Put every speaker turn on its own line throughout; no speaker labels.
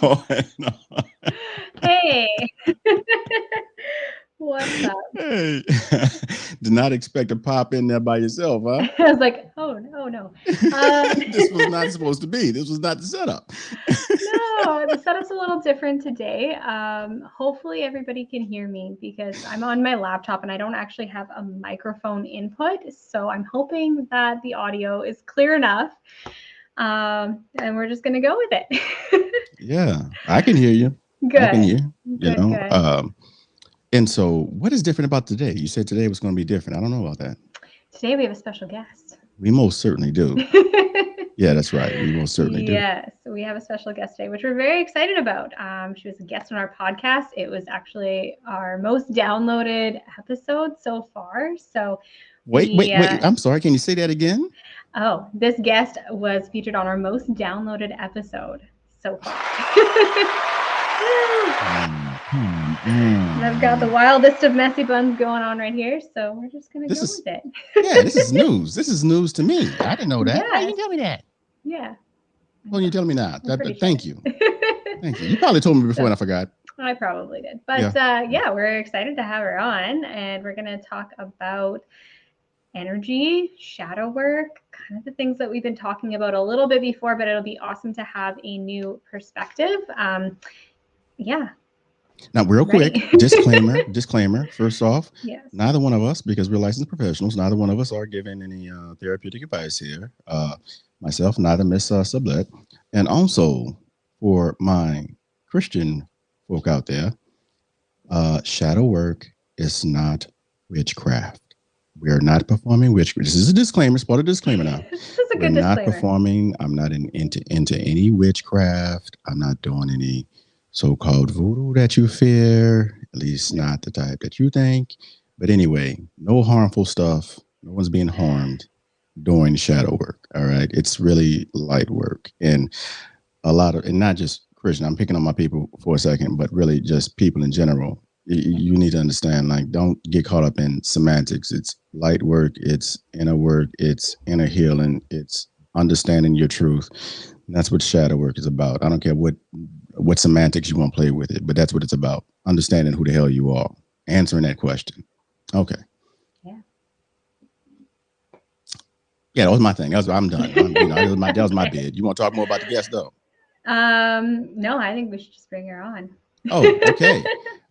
going on?
Hey. What's up?
Hey, did not expect to pop in there by yourself, huh?
I was like, oh, no.
This was not supposed to be. This was not the setup.
No, the setup's a little different today. Hopefully everybody can hear me because I'm on my laptop and I don't actually have a microphone input. So I'm hoping that the audio is clear enough. And we're just going to go with it.
Yeah, I can hear you. I can hear,
Good.
And so what is different about today? You said today was going to be different. I don't know about that.
Today we have a special guest.
We most certainly do. Yeah, that's right. We most certainly do.
Yes, we have a special guest today, which we're very excited about. She was a guest on our podcast. It was actually our most downloaded episode so far. So
wait. I'm sorry. Can you say that again?
Oh, this guest was featured on our most downloaded episode so far. And I've got the wildest of messy buns going on right here, so we're just going to go with it.
Yeah, this is news. This is news to me. I didn't know that.
Yes.
Why you tell me that?
Yeah.
Well, you tell me now. Thank you. Thank you. You probably told me before and I forgot.
I probably did. But yeah, we're excited to have her on, and we're going to talk about energy, shadow work, kind of the things that we've been talking about a little bit before, but it'll be awesome to have a new perspective. Yeah.
Now, real quick, disclaimer. First off,
yes.
Neither one of us, because we're licensed professionals, neither one of us are giving any therapeutic advice here. Myself, neither Miss Sublette. And also, for my Christian folk out there, shadow work is not witchcraft. We are not performing witchcraft. This is a disclaimer. It's part of the disclaimer now.
This is a good disclaimer.
We're not performing. I'm not into any witchcraft. I'm not doing any so-called voodoo that you fear, at least not the type that you think. But anyway, no harmful stuff. No one's being harmed doing shadow work. All right. It's really light work. And and not just Christian, I'm picking on my people for a second, but really just people in general. You need to understand, like, don't get caught up in semantics. It's light work, it's inner work, it's inner healing, it's understanding your truth. And that's what shadow work is about. I don't care what semantics you want to play with it, but that's what it's about. Understanding who the hell you are. Answering that question. Okay. Yeah, that was my thing. I'm done. That was my bid. You want to talk more about the guest, though?
No, I think we should just bring her on.
Oh, okay.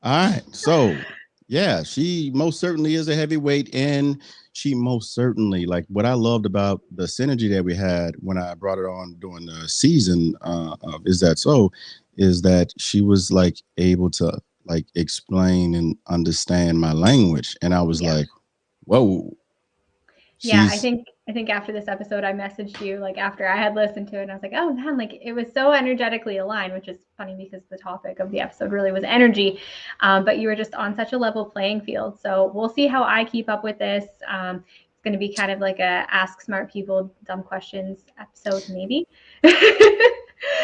All right. So, yeah, she most certainly is a heavyweight, and she most certainly, like, what I loved about the synergy that we had when I brought it on during the season of Is That So, is that she was like able to like explain and understand my language, and I was like, whoa.
Yeah, I think after this episode, I messaged you like after I had listened to it, and I was like, oh man, like it was so energetically aligned, which is funny because the topic of the episode really was energy. But you were just on such a level playing field. So we'll see how I keep up with this. It's going to be kind of like a ask smart people dumb questions episode, maybe.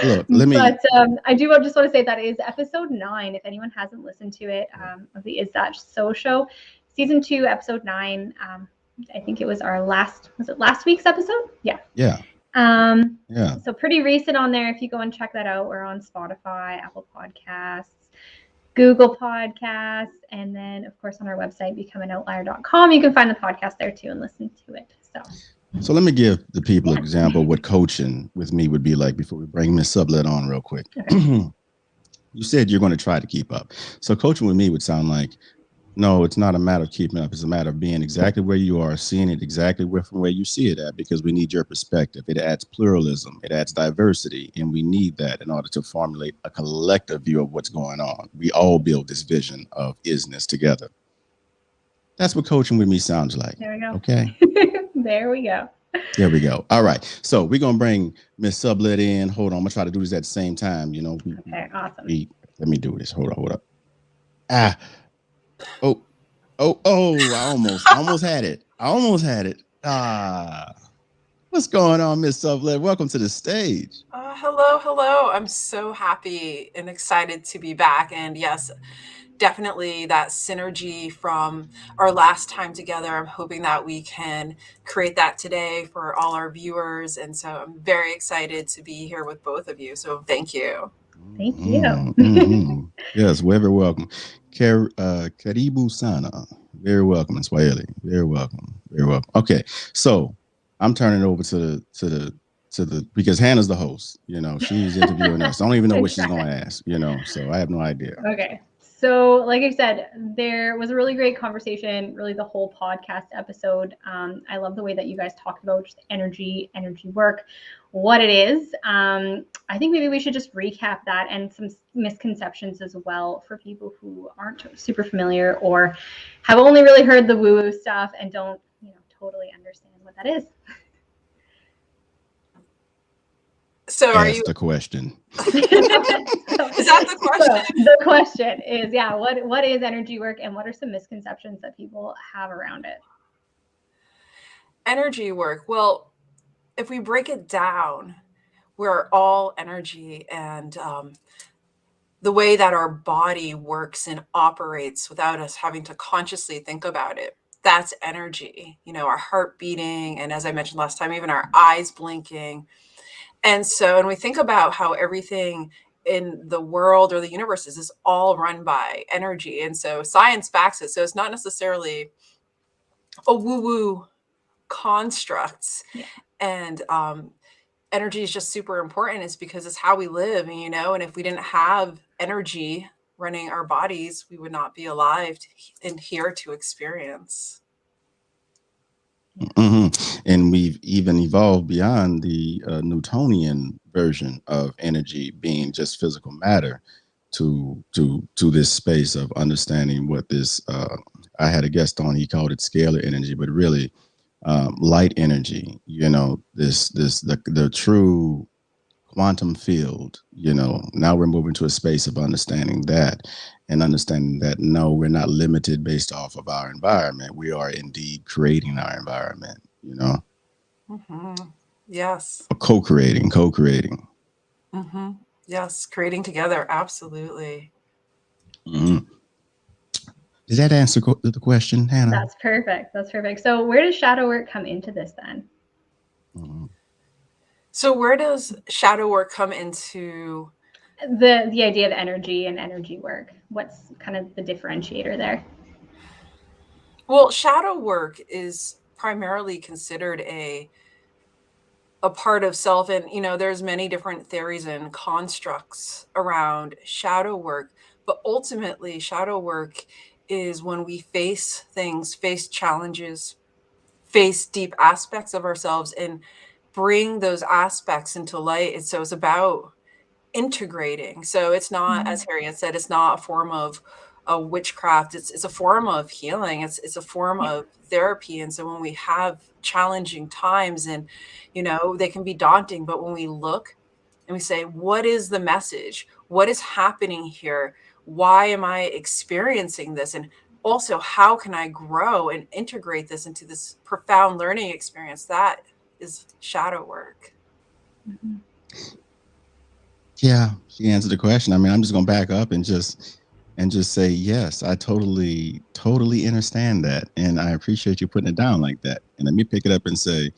Look,
I do just want to say that is episode 9. If anyone hasn't listened to it, of the Is That So show, season 2, episode 9. I think it was last week's episode? Yeah.
Yeah.
So pretty recent on there. If you go and check that out, we're on Spotify, Apple Podcasts, Google Podcasts, and then of course on our website, becomeanoutlier.com. You can find the podcast there too and listen to it.
So let me give the people an example of what coaching with me would be like before we bring Miss Sublette on real quick. Okay. You said you're going to try to keep up. So coaching with me would sound like, no, it's not a matter of keeping up. It's a matter of being exactly where you are, seeing it exactly from where you see it at, because we need your perspective. It adds pluralism. It adds diversity. And we need that in order to formulate a collective view of what's going on. We all build this vision of isness together. That's what coaching with me sounds like.
There we go.
Okay.
There we go.
There we go. All right. So we're going to bring Miss Sublette in. Hold on. I'm going to try to do this at the same time.
Okay, awesome.
Let me do this. Hold up. Oh, I almost had it. What's going on, Miss Sublette? Welcome to the stage.
Hello. I'm so happy and excited to be back. And yes, definitely that synergy from our last time together. I'm hoping that we can create that today for all our viewers. And so I'm very excited to be here with both of you. So thank you.
Thank you.
Yes, we're very welcome. Karibu sana. Very welcome in Swahili. Very welcome. Very welcome. Okay, so I'm turning it over to the because Hannah's the host. She's interviewing us. I don't even know what she's going to ask. So I have no idea.
Okay. So, like I said, there was a really great conversation, really the whole podcast episode. I love the way that you guys talked about just energy work, what it is. I think maybe we should just recap that and some misconceptions as well for people who aren't super familiar or have only really heard the woo-woo stuff and don't, totally understand what that is.
So are you the question?
Is that the question?
So the question is, what is energy work and what are some misconceptions that people have around it?
Energy work. Well, if we break it down, we're all energy, and the way that our body works and operates without us having to consciously think about it, that's energy. Our heart beating, and as I mentioned last time, even our eyes blinking. And so when we think about how everything in the world or the universe is all run by energy. And so science backs it. So it's not necessarily a woo-woo construct.
Yeah.
And energy is just super important. It's because it's how we live, and if we didn't have energy running our bodies, we would not be alive and here to experience.
And we've even evolved beyond the Newtonian version of energy being just physical matter to this space of understanding what this. I had a guest on; he called it scalar energy, but really light energy. The true quantum field. Now we're moving to a space of understanding that. And understanding that, no, we're not limited based off of our environment. We are indeed creating our environment,
Yes.
Co-creating.
Yes, creating together. Absolutely.
Does that answer the question, Hannah?
That's perfect. So where does shadow work come into this then?
So where does shadow work come into
the idea of energy and energy work? What's kind of the differentiator there?
Well, shadow work is primarily considered a part of self, and there's many different theories and constructs around shadow work, but ultimately shadow work is when we face things, face challenges, face deep aspects of ourselves and bring those aspects into light. And so it's about integrating. So it's not, as Harriet said, it's not a form of a witchcraft. It's a form of healing. It's a form of therapy. And so when we have challenging times and, they can be daunting, but when we look and we say, what is the message? What is happening here? Why am I experiencing this? And also, how can I grow and integrate this into this profound learning experience? That is shadow work.
Yeah, she answered the question. I mean, I'm just going to back up and just say, yes, I totally understand that. And I appreciate you putting it down like that. And let me pick it up and say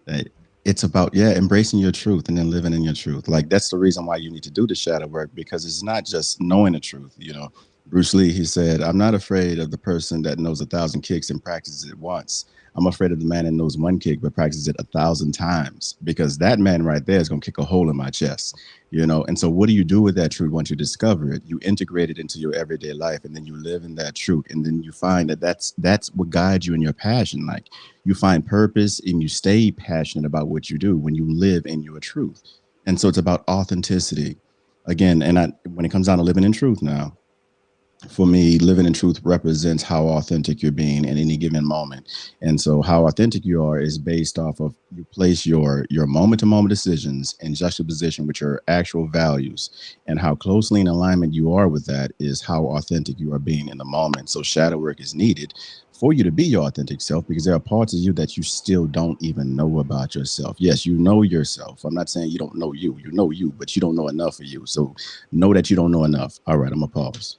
that it's about, embracing your truth and then living in your truth. Like, that's the reason why you need to do the shadow work, because it's not just knowing the truth. Bruce Lee, he said, I'm not afraid of the person that knows 1,000 kicks and practices it once. I'm afraid of the man that knows one kick but practices it 1,000 times, because that man right there is going to kick a hole in my chest, And so what do you do with that truth once you discover it? You integrate it into your everyday life, and then you live in that truth. And then you find that that's what guides you in your passion. Like, you find purpose and you stay passionate about what you do when you live in your truth. And so it's about authenticity again. And when it comes down to living in truth now, for me, living in truth represents how authentic you're being in any given moment. And so how authentic you are is based off of, you place your moment-to-moment decisions in juxtaposition with your actual values, and how closely in alignment you are with that is how authentic you are being in the moment. So shadow work is needed for you to be your authentic self, because there are parts of you that you still don't even know about yourself. Yes, you know yourself. I'm not saying you don't know you. You know you, but you don't know enough of you. So know that you don't know enough. All right, I'm gonna pause.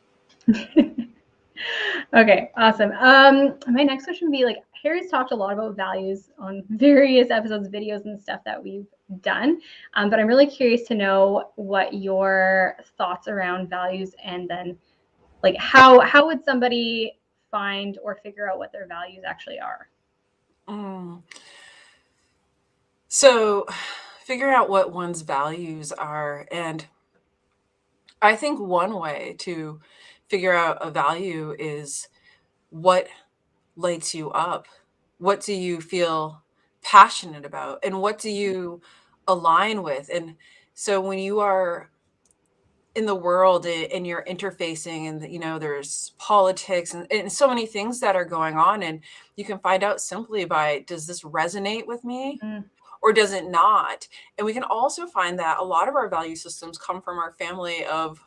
Okay, awesome. My next question would be like, Harry's talked a lot about values on various episodes, videos, and stuff that we've done. But I'm really curious to know what your thoughts around values, and then like how would somebody find or figure out what their values actually are?
So figure out what one's values are. And I think one way to figure out a value is what lights you up. What do you feel passionate about? And what do you align with? And so when you are in the world and you're interfacing, and there's politics and so many things that are going on, and you can find out simply by, does this resonate with me? Or does it not? And we can also find that a lot of our value systems come from our family of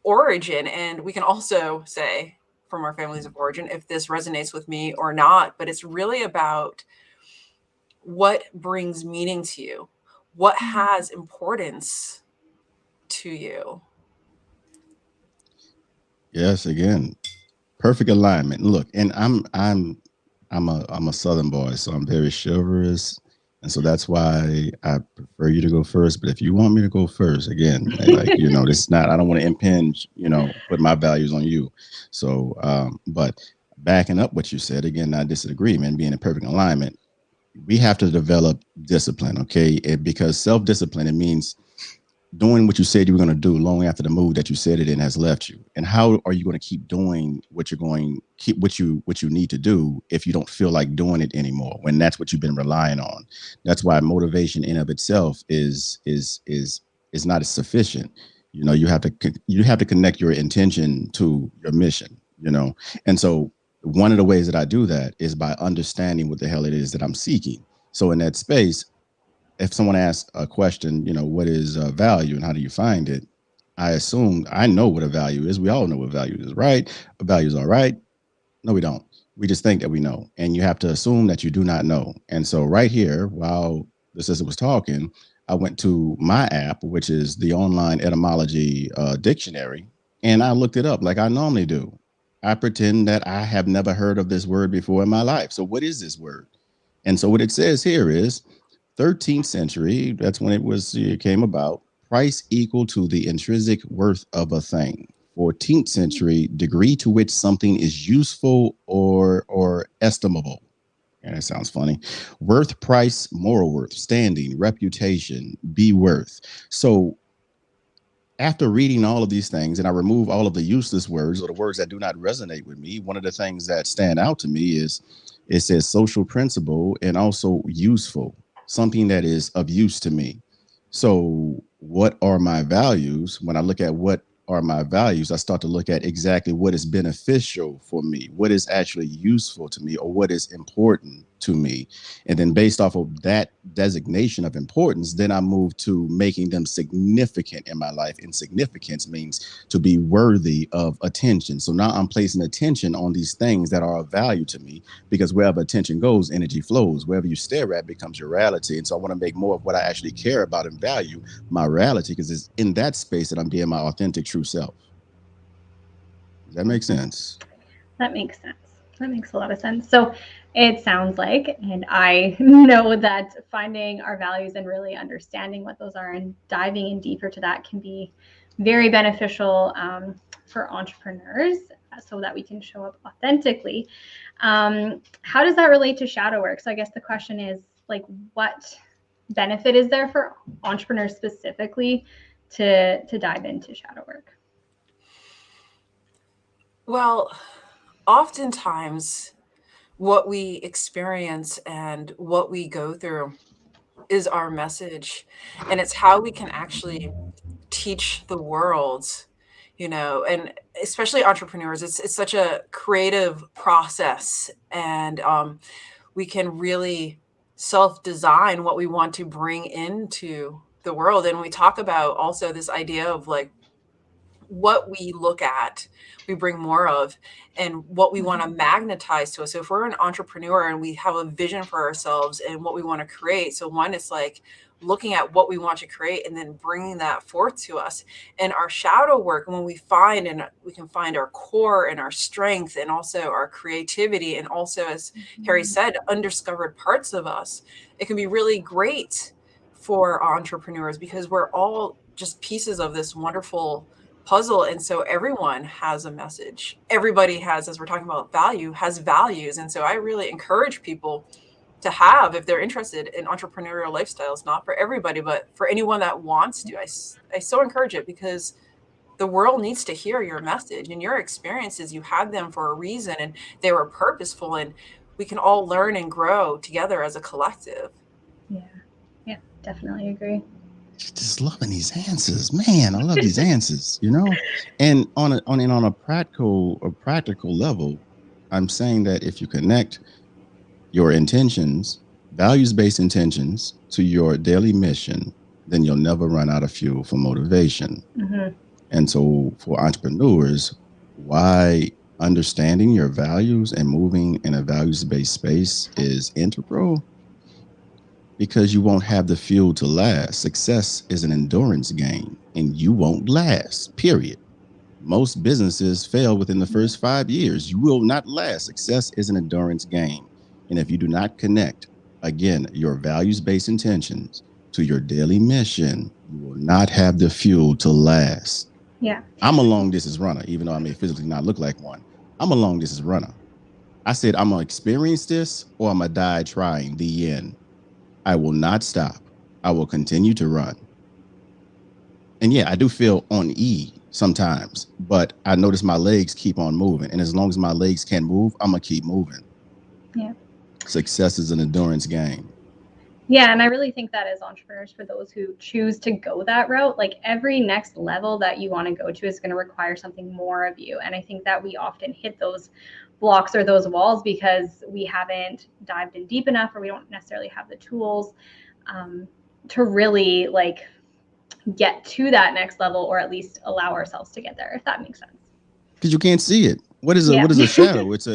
origin. And we can also say from our families of origin if this resonates with me or not. But it's really about what brings meaning to you, what has importance to you.
Yes, again, perfect alignment. Look, and I'm a Southern boy, so I'm very chivalrous, and so that's why I prefer you to go first. But if you want me to go first, again, like this is not. I don't want to impinge, put my values on you. So, but backing up what you said again, I disagree, man. Being in perfect alignment, we have to develop discipline, okay? Because self-discipline, it means doing what you said you were going to do long after the mood that you said it in has left you. And how are you going to keep doing what you need to do if you don't feel like doing it anymore, when that's what you've been relying on? That's why motivation in of itself is not as sufficient. You have to connect your intention to your mission, and so one of the ways that I do that is by understanding what the hell it is that I'm seeking. So in that space, if someone asks a question, what is value and how do you find it? I assume I know what a value is. We all know what value is, right? Values are right. No, we don't. We just think that we know. And you have to assume that you do not know. And so right here, while the sister was talking, I went to my app, which is the online etymology dictionary, and I looked it up like I normally do. I pretend that I have never heard of this word before in my life. So what is this word? And so what it says here is 13th century, that's when it came about, price equal to the intrinsic worth of a thing. 14th century, degree to which something is useful or estimable. And that sounds funny. Worth, price, moral worth, standing, reputation, be worth. So after reading all of these things, and I remove all of the useless words or the words that do not resonate with me, one of the things that stand out to me is it says social principle and also useful, something that is of use to me. So what are my values? When I look at what are my values, I start to look at exactly what is beneficial for me, what is actually useful to me, or what is important to me. And then based off of that designation of importance, then I move to making them significant in my life. And significance means to be worthy of attention. So now I'm placing attention on these things that are of value to me, because wherever attention goes, energy flows. Wherever you stare at becomes your reality. And so I want to make more of what I actually care about and value my reality, because it's in that space that I'm being my authentic true self. Does that make sense?
That makes sense. That makes a lot of sense. So it sounds like, and I know that finding our values and really understanding what those are and diving in deeper to that can be very beneficial for entrepreneurs, so that we can show up authentically. How does that relate to shadow work? So I guess the question is, like, what benefit is there for entrepreneurs specifically to dive into shadow work?
Well, oftentimes what we experience and what we go through is our message, and it's how we can actually teach the world, and especially entrepreneurs. It's such a creative process, and we can really self-design what we want to bring into the world. And we talk about also this idea of like, what we look at, we bring more of, and what we want to magnetize to us. So if we're an entrepreneur and we have a vision for ourselves and what we want to create, so one is like looking at what we want to create and then bringing that forth to us. And our shadow work, when we find, and we can find our core and our strength and also our creativity, and also, as Harry said, undiscovered parts of us, it can be really great for entrepreneurs, because we're all just pieces of this wonderful puzzle. And so everyone has a message. Everybody has, as we're talking about value, has values. And so I really encourage people to have, if they're interested in entrepreneurial lifestyles, not for everybody, but for anyone that wants to, I so encourage it, because the world needs to hear your message and your experiences. You had them for a reason, and they were purposeful, and we can all learn and grow together as a collective.
Yeah, definitely agree.
Just loving these answers, man. I love these answers, you know. And on a practical level, I'm saying that if you connect your intentions, values-based intentions, to your daily mission, then you'll never run out of fuel for motivation. And so for entrepreneurs, why understanding your values and moving in a values-based space is integral, because you won't have the fuel to last. Success is an endurance game, and you won't last, period. Most businesses fail within the first 5 years. You will not last. Success is an endurance game. And if you do not connect, again, your values-based intentions to your daily mission, you will not have the fuel to last.
Yeah.
I'm a long distance runner, even though I may physically not look like one. I'm a long distance runner. I said, I'm going to experience this or I'm going to die trying. The end. I will not stop. I will continue to run. And yeah, I do feel on E sometimes, but I notice my legs keep on moving. And as long as my legs can move, I'm going to keep moving.
Yeah.
Success is an endurance game.
Yeah, and I really think that as entrepreneurs, for those who choose to go that route, like every next level that you want to go to is going to require something more of you. And I think that we often hit those blocks or those walls because we haven't dived in deep enough, or we don't necessarily have the tools to really like get to that next level, or at least allow ourselves to get there, if that makes sense.
Because you can't see it. What is a shadow? It's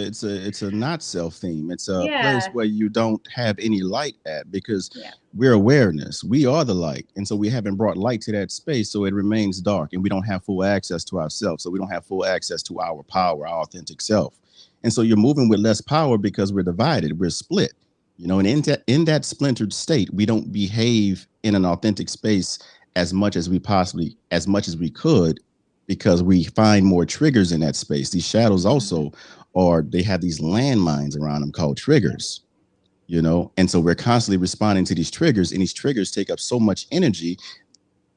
a not self theme. It's a place where you don't have any light at, because we're awareness. We are the light. And so we haven't brought light to that space. So it remains dark, and we don't have full access to ourselves. So we don't have full access to our power, our authentic self. And so you're moving with less power because we're divided, we're split, you know, and in that splintered state, we don't behave in an authentic space as much as we could, because we find more triggers in that space. These shadows also they have these landmines around them called triggers, you know, and so we're constantly responding to these triggers, and these triggers take up so much energy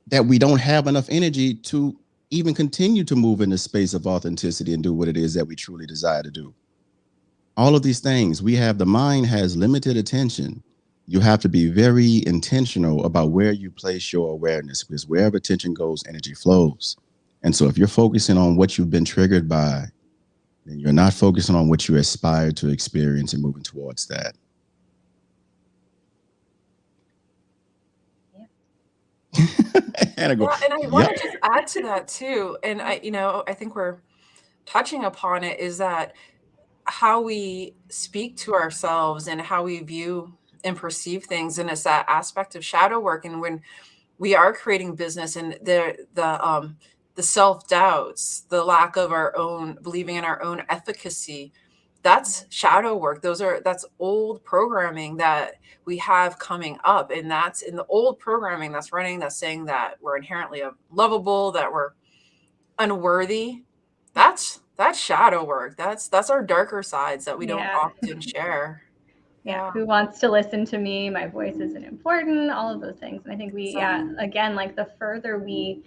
that we don't have enough energy to even continue to move in the space of authenticity and do what it is that we truly desire to do. All of these things, the mind has limited attention. You have to be very intentional about where you place your awareness, because wherever attention goes, energy flows. And so if you're focusing on what you've been triggered by, then you're not focusing on what you aspire to experience and moving towards that.
And I want to just add to that too. And I think we're touching upon it, is that how we speak to ourselves and how we view and perceive things. And it's that aspect of shadow work. And when we are creating business, and the self-doubts, the lack of our own believing in our own efficacy, that's shadow work. That's old programming that we have coming up. And that's in the old programming that's running, that's saying that we're inherently unlovable, that we're unworthy. That's shadow work. That's our darker sides that we don't often share.
Yeah. Who wants to listen to me? My voice isn't important, all of those things. And I think again, like the further we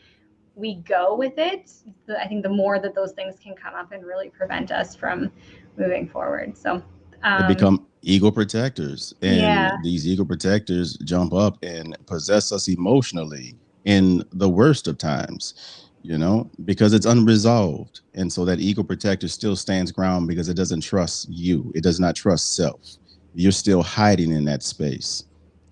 go with it, I think the more that those things can come up and really prevent us from moving forward. So
they become ego protectors, and these ego protectors jump up and possess us emotionally in the worst of times, you know, because it's unresolved. And so that ego protector still stands ground because it doesn't trust you. It does not trust self. You're still hiding in that space,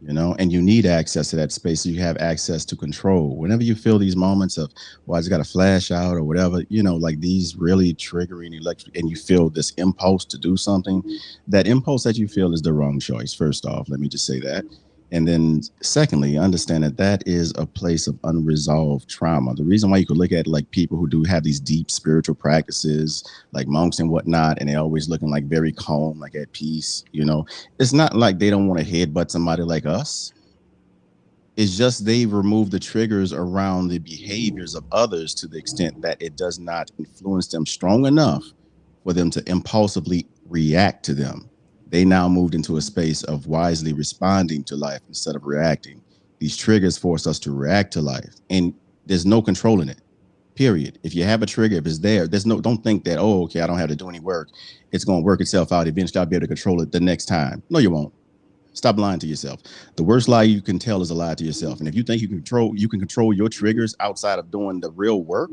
you know, and you need access to that space so you have access to control. Whenever you feel these moments of, well, I just got to flash out or whatever, you know, like these really triggering electric, and you feel this impulse to do something, that impulse that you feel is the wrong choice. First off, let me just say that. And then secondly, understand that that is a place of unresolved trauma. The reason why you could look at like people who do have these deep spiritual practices, like monks and whatnot, and they're always looking like very calm, like at peace, you know, it's not like they don't want to headbutt somebody like us. It's just they remove the triggers around the behaviors of others to the extent that it does not influence them strong enough for them to impulsively react to them. They now moved into a space of wisely responding to life instead of reacting. These triggers force us to react to life, and there's no controlling it. Period. If you have a trigger, if it's there, there's no. Don't think that, oh, okay, I don't have to do any work. It's going to work itself out. Eventually, I'll be able to control it the next time. No, you won't. Stop lying to yourself. The worst lie you can tell is a lie to yourself. And if you think you can control your triggers outside of doing the real work,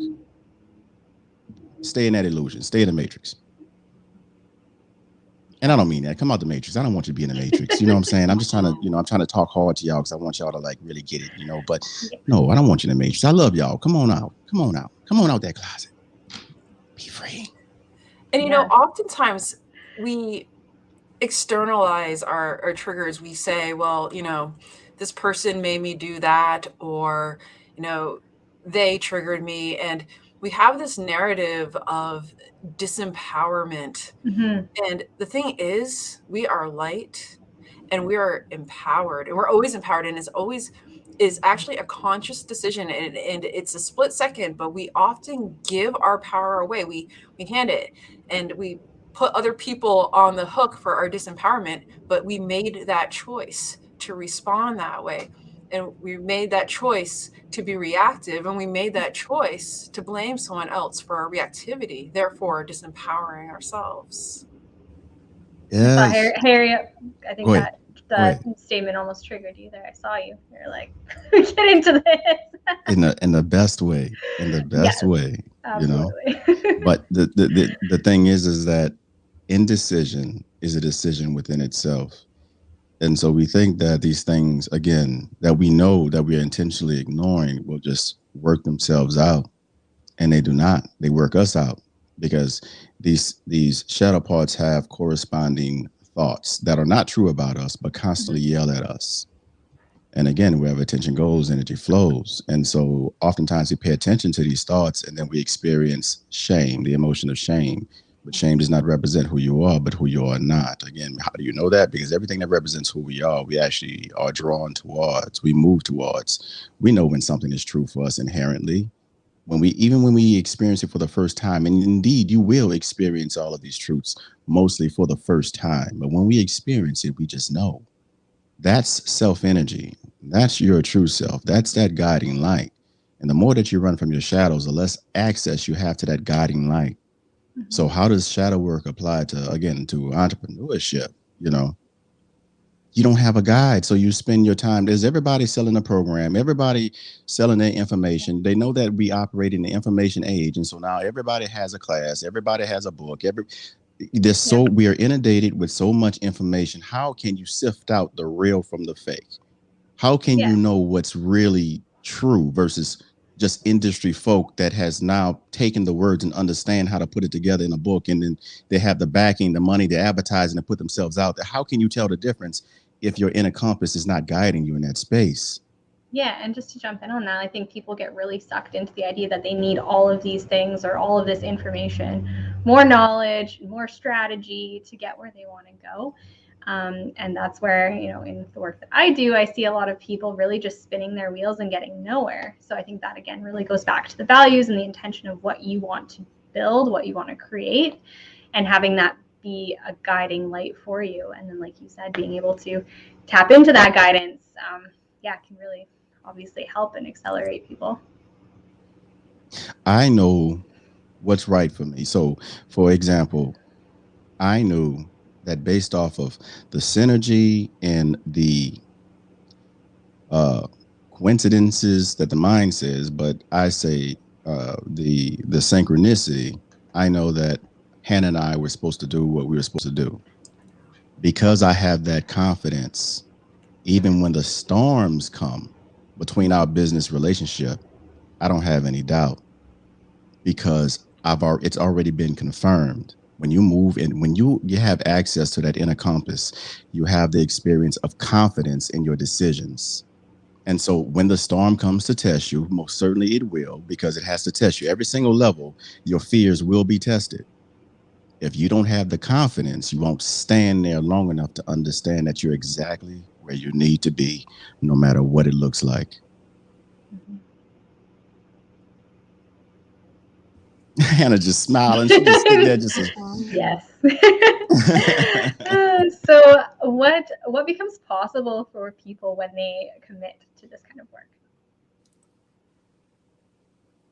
stay in that illusion. Stay in the matrix. And I don't mean that. Come out the matrix. I don't want you to be in the matrix. You know what I'm saying? I'm just trying to, I'm trying to talk hard to y'all because I want y'all to like really get it, but no, I don't want you in the matrix. I love y'all. Come on out. Come on out. Come on out that closet. Be free.
And, oftentimes we externalize our triggers. We say, well, this person made me do that, or, they triggered me. And we have this narrative of disempowerment. Mm-hmm. And the thing is, we are light and we are empowered, and we're always empowered. And it's always is actually a conscious decision, and it's a split second, but we often give our power away. We hand it, and we put other people on the hook for our disempowerment, but we made that choice to respond that way. And we made that choice to be reactive, and we made that choice to blame someone else for our reactivity, therefore disempowering ourselves.
Yes.
Harry, I think that statement almost triggered you there. I saw you. You're like, get into this.
in the best way. In the best way.
Absolutely.
But the thing is that indecision is a decision within itself. And so we think that these things, again, that we know that we are intentionally ignoring will just work themselves out. And they do not. They work us out, because these shadow parts have corresponding thoughts that are not true about us, but constantly yell at us. And again, wherever attention goes, energy flows. And so oftentimes we pay attention to these thoughts, and then we experience shame, the emotion of shame. But shame does not represent who you are, but who you are not. Again, how do you know that? Because everything that represents who we are, we actually are drawn towards, we move towards. We know when something is true for us inherently. When we experience it for the first time, and indeed you will experience all of these truths mostly for the first time. But when we experience it, we just know. That's self-energy. That's your true self. That's that guiding light. And the more that you run from your shadows, the less access you have to that guiding light. So how does shadow work apply to entrepreneurship? You don't have a guide. So you spend your time. There's everybody selling a program, everybody selling their information. They know that we operate in the information age. And so now everybody has a class, everybody has a book. We are inundated with so much information. How can you sift out the real from the fake? How can you know what's really true versus just industry folk that has now taken the words and understand how to put it together in a book, and then they have the backing, the money, the advertising to put themselves out there? How can you tell the difference if your inner compass is not guiding you in that space?
Yeah, and just to jump in on that, I think people get really sucked into the idea that they need all of these things or all of this information, more knowledge, more strategy to get where they want to go. And that's where, in the work that I do, I see a lot of people really just spinning their wheels and getting nowhere. So I think that, again, really goes back to the values and the intention of what you want to build, what you want to create, and having that be a guiding light for you. And then, like you said, being able to tap into that guidance, can really obviously help and accelerate people.
I know what's right for me. So, for example, I knew that based off of the synergy and the coincidences that the mind says, but I say the synchronicity, I know that Hannah and I were supposed to do what we were supposed to do. Because I have that confidence, even when the storms come between our business relationship, I don't have any doubt, because it's already been confirmed When you move and when you have access to that inner compass, you have the experience of confidence in your decisions. And so when the storm comes to test you, most certainly it will, because it has to test you. Every single level, your fears will be tested. If you don't have the confidence, you won't stand there long enough to understand that you're exactly where you need to be, no matter what it looks like. Hannah just smiling. She just sitting there just
yes. So what becomes possible for people when they commit to this kind of work?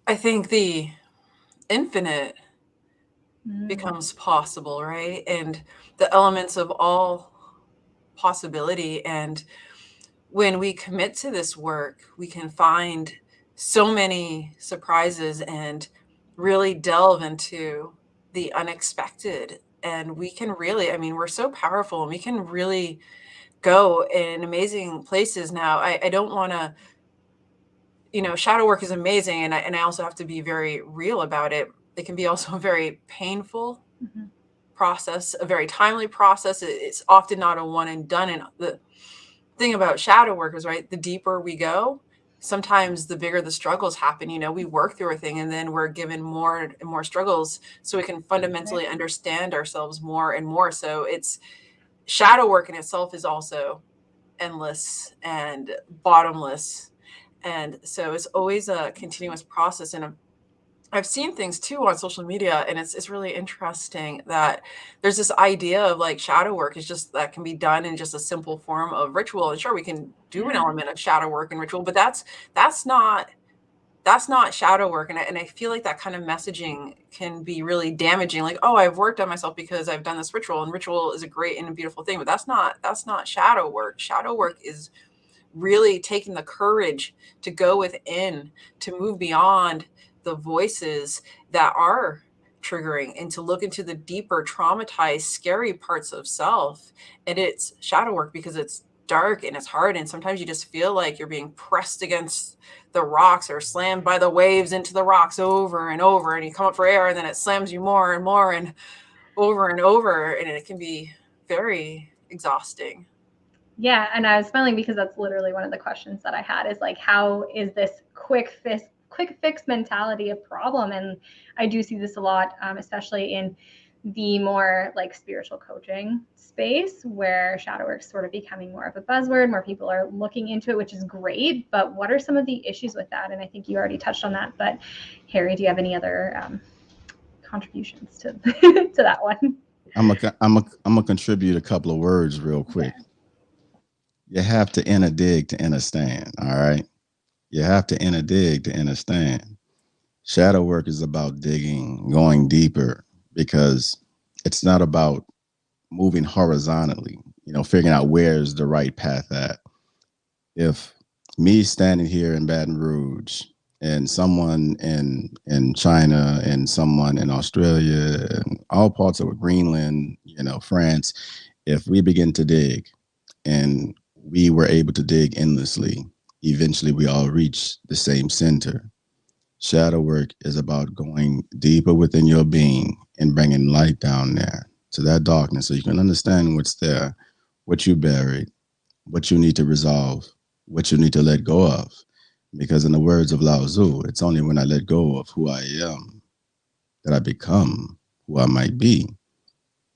I think the infinite becomes possible, right? And the elements of all possibility. And when we commit to this work, we can find so many surprises and really delve into the unexpected. And we can really, I mean, we're so powerful and we can really go in amazing places now. I don't want to, you know, shadow work is amazing. And I also have to be very real about it. It can be also a very painful process, a very timely process. It's often not a one and done. And the thing about shadow work is, right, the deeper we go, sometimes the bigger the struggles happen. You know, we work through a thing and then we're given more and more struggles so we can fundamentally understand ourselves more and more. So it's shadow work in itself is also endless and bottomless. And so it's always a continuous process. And I've seen things too on social media, and it's really interesting that there's this idea of like shadow work is just that can be done in just a simple form of ritual. And sure, we can do an element of shadow work and ritual, but that's not shadow work. And I feel like that kind of messaging can be really damaging. Like, oh, I've worked on myself because I've done this ritual, and ritual is a great and a beautiful thing, but that's not shadow work. Shadow work is really taking the courage to go within, to move beyond the voices that are triggering and to look into the deeper, traumatized, scary parts of self. And it's shadow work because it's dark and it's hard. And sometimes you just feel like you're being pressed against the rocks or slammed by the waves into the rocks over and over. And you come up for air and then it slams you more and more and over and over. And it can be very exhausting.
Yeah. And I was smiling because that's literally one of the questions that I had is like, how is this quick fix mentality a problem? And I do see this a lot, especially in the more like spiritual coaching space where shadow work is sort of becoming more of a buzzword, more people are looking into it, which is great. But what are some of the issues with that? And I think you already touched on that. But Harry, do you have any other contributions to to that one?
I'm gonna contribute a couple of words real quick. Okay. You have to inner dig to understand. All right. You have to inner dig to understand. Shadow work is about digging, going deeper, because it's not about moving horizontally, you know, figuring out where's the right path at. If me standing here in Baton Rouge and someone in China and someone in Australia and all parts of Greenland, you know, France, if we begin to dig and we were able to dig endlessly, eventually we all reach the same center. Shadow work is about going deeper within your being and bringing light down there to that darkness so you can understand what's there, what you buried, what you need to resolve, what you need to let go of. Because in the words of Lao Tzu, it's only when I let go of who I am that I become who I might be.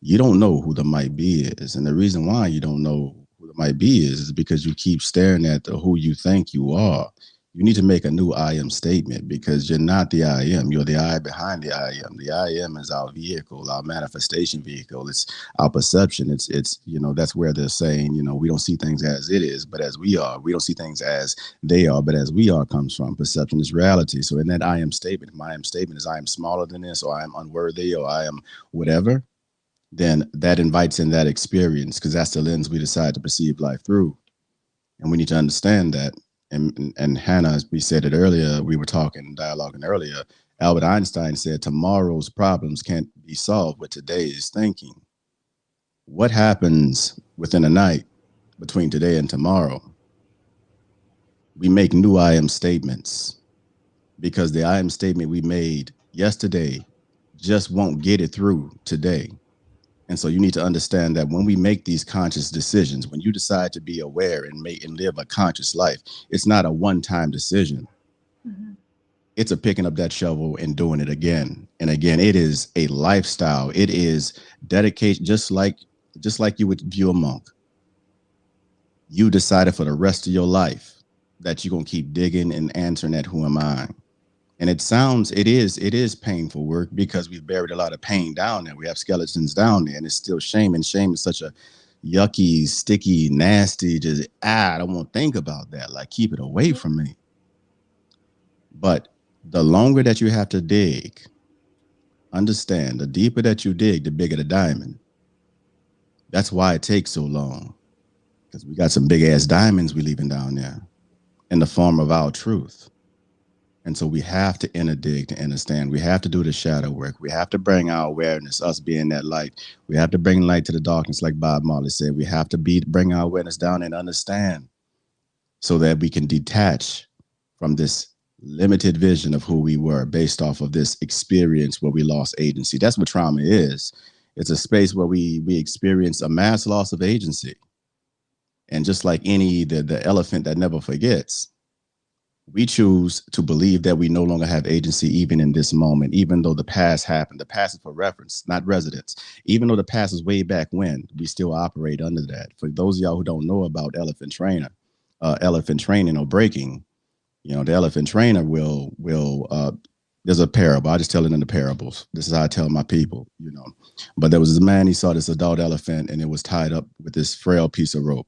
You don't know who the might be is. And the reason why you don't know who the might be is because you keep staring at the who you think you are. You need to make a new I am statement because you're not the I am. You're the I behind the I am. The I am is our vehicle, our manifestation vehicle. It's our perception. It's you know, that's where they're saying, you know, we don't see things as it is, but as we are. We don't see things as they are, but as we are comes from. Perception is reality. So in that I am statement, my I am statement is I am smaller than this, or I am unworthy, or I am whatever, then that invites in that experience because that's the lens we decide to perceive life through. And we need to understand that. And Hannah, as we said it earlier, we were dialoguing earlier, Albert Einstein said tomorrow's problems can't be solved with today's thinking. What happens within a night between today and tomorrow? We make new I am statements because the I am statement we made yesterday just won't get it through today. And so you need to understand that when we make these conscious decisions, when you decide to be aware and make and live a conscious life, it's not a one-time decision. Mm-hmm. It's a picking up that shovel and doing it again and again. It is a lifestyle. It is dedication, just like you would view a monk. You decided for the rest of your life that you're gonna keep digging and answering that who am I? And it is painful work because we've buried a lot of pain down there. We have skeletons down there, and it's still shame. And shame is such a yucky, sticky, nasty, just I don't want to think about that. Like, keep it away from me. But the longer that you have to dig, understand, the deeper that you dig, the bigger the diamond. That's why it takes so long. Because we got some big ass diamonds we leaving down there in the form of our truth. And so we have to interdig to understand. We have to do the shadow work. We have to bring our awareness, us being that light. We have to bring light to the darkness, like Bob Marley said. We have to bring our awareness down and understand so that we can detach from this limited vision of who we were based off of this experience where we lost agency. That's what trauma is. It's a space where we experience a mass loss of agency. And just like the elephant that never forgets, we choose to believe that we no longer have agency even in this moment, even though the past happened. The past is for reference, not residence. Even though the past is way back when, we still operate under that. For those of y'all who don't know about elephant training or breaking, the elephant trainer will there's a parable. I just tell it in the parables. This is how I tell my people, But there was this man, he saw this adult elephant and it was tied up with this frail piece of rope.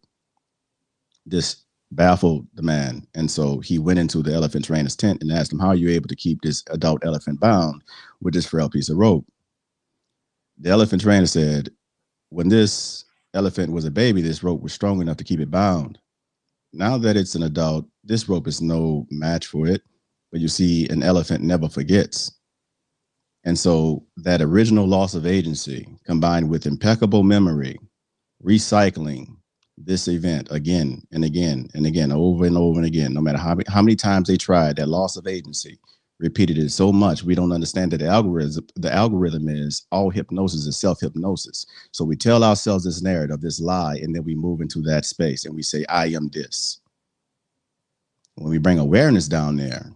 This baffled the man. And so he went into the elephant trainer's tent and asked him, how are you able to keep this adult elephant bound with this frail piece of rope? The elephant trainer said, when this elephant was a baby, this rope was strong enough to keep it bound. Now that it's an adult, this rope is no match for it. But you see, an elephant never forgets. And so that original loss of agency combined with impeccable memory, recycling this event again and again and again, over and over and again, no matter how many times they tried, that loss of agency, repeated it so much, we don't understand that the algorithm is all hypnosis is self-hypnosis. So we tell ourselves this narrative, this lie, and then we move into that space and we say, I am this. When we bring awareness down there,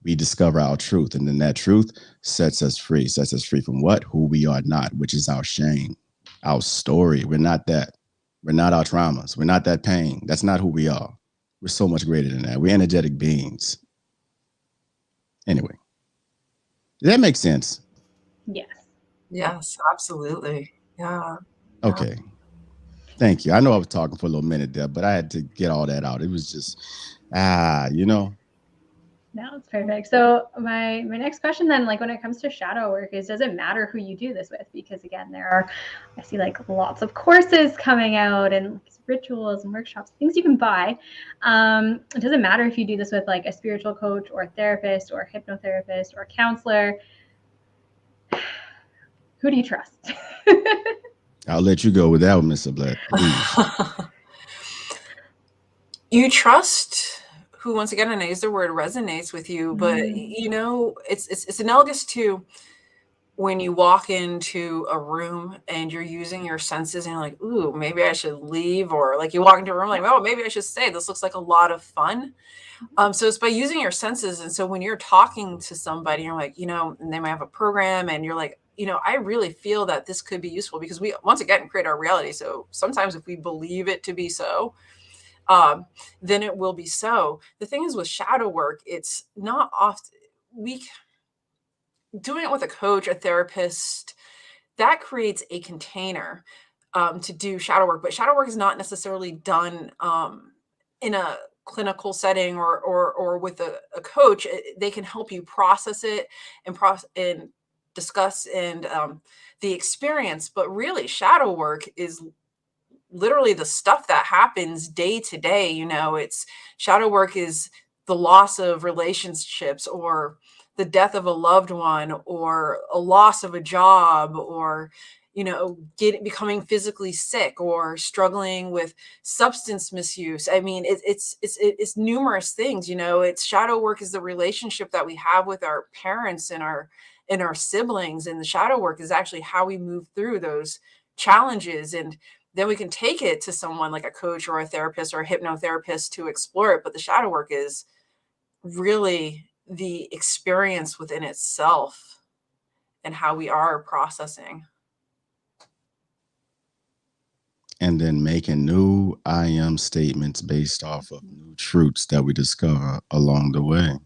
we discover our truth. And then that truth sets us free from what? Who we are not, which is our shame, our story. We're not that. We're not our traumas. We're not that pain. That's not who we are. We're so much greater than that. We're energetic beings. Anyway, does that make sense?
Yes.
Yes, absolutely. Yeah.
Okay. Thank you. I know I was talking for a little minute there, but I had to get all that out. It was just,
No, it's perfect. So my next question then, like when it comes to shadow work, is does it matter who you do this with? Because again, I see like lots of courses coming out and rituals and workshops, things you can buy. It doesn't matter if you do this with like a spiritual coach or a therapist or a hypnotherapist or a counselor. Who do you trust?
I'll let you go with that one, Ms. Sublette.
You trust who, once again, and I use the word resonates with you, but it's analogous to when you walk into a room and you're using your senses and you're like, ooh, maybe I should leave, or like you walk into a room like, oh, maybe I should stay. This looks like a lot of fun. So it's by using your senses. And so when you're talking to somebody, you're like, and they might have a program and you're like, I really feel that this could be useful, because we, once again, create our reality. So sometimes if we believe it to be so, then it will be so. The thing is with shadow work, it's not often doing it with a coach, a therapist, that creates a container to do shadow work. But shadow work is not necessarily done in a clinical setting or with a coach. They can help you process it and discuss and the experience. But really, shadow work is literally the stuff that happens day to day. It's shadow work is the loss of relationships, or the death of a loved one, or a loss of a job, or becoming physically sick, or struggling with substance misuse. I mean, it's numerous things. It's shadow work is the relationship that we have with our parents and our in our siblings. And the shadow work is actually how we move through those challenges. And then we can take it to someone like a coach or a therapist or a hypnotherapist to explore it. But the shadow work is really the experience within itself and how we are processing.
And then making new I am statements based off of new truths that we discover along the way.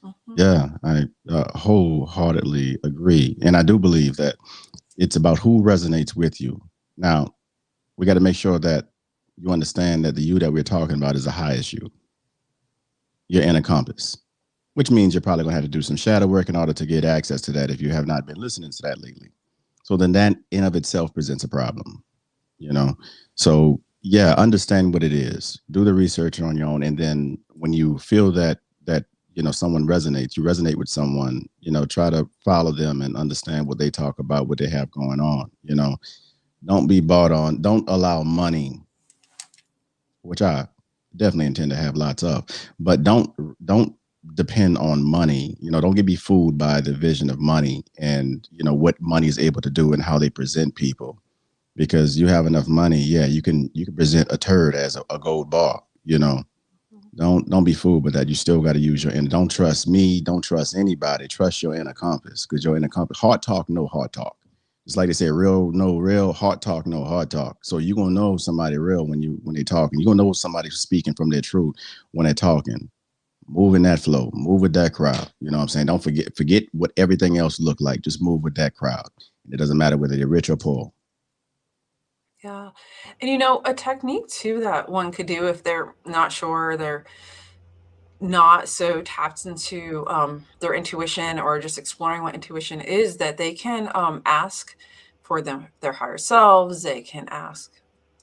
Mm-hmm. Yeah, I wholeheartedly agree. And I do believe that it's about who resonates with you. Now, we got to make sure that you understand that the you that we're talking about is the highest you. Your inner compass, which means you're probably going to have to do some shadow work in order to get access to that if you have not been listening to that lately. So then that in of itself presents a problem. So yeah, understand what it is, do the research on your own. And then when you feel that someone resonates, you resonate with someone, try to follow them and understand what they talk about, what they have going on. Don't be bought on, don't allow money, which I definitely intend to have lots of, but don't depend on money. Don't get be fooled by the vision of money and what money is able to do and how they present people. Because you have enough money, yeah, you can present a turd as a gold bar. Don't be fooled by that. You still got to use your inner. Don't trust me. Don't trust anybody. Trust your inner compass, because your inner compass. Heart talk, no heart talk. It's like they say, real, no real. Heart talk, no heart talk. So you're gonna know somebody real when they talking. You're gonna know somebody speaking from their truth when they're talking. Move in that flow. Move with that crowd. You know what I'm saying? Don't forget what everything else look like. Just move with that crowd. It doesn't matter whether they're rich or poor.
Yeah. And a technique too that one could do if they're not sure, they're not so tapped into their intuition or just exploring what intuition is, that they can ask for their higher selves. They can ask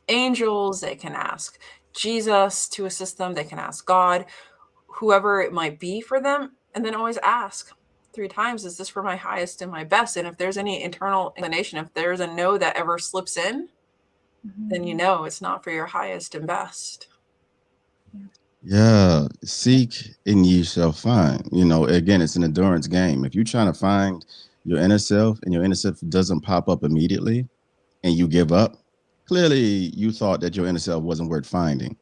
angels. They can ask Jesus to assist them. They can ask God, whoever it might be for them. And then always ask 3 times, is this for my highest and my best? And if there's any internal inclination, if there's a no that ever slips in, then it's not for your highest and best.
Yeah, seek and ye shall find. Again, it's an endurance game. If you're trying to find your inner self and your inner self doesn't pop up immediately and you give up, clearly you thought that your inner self wasn't worth finding,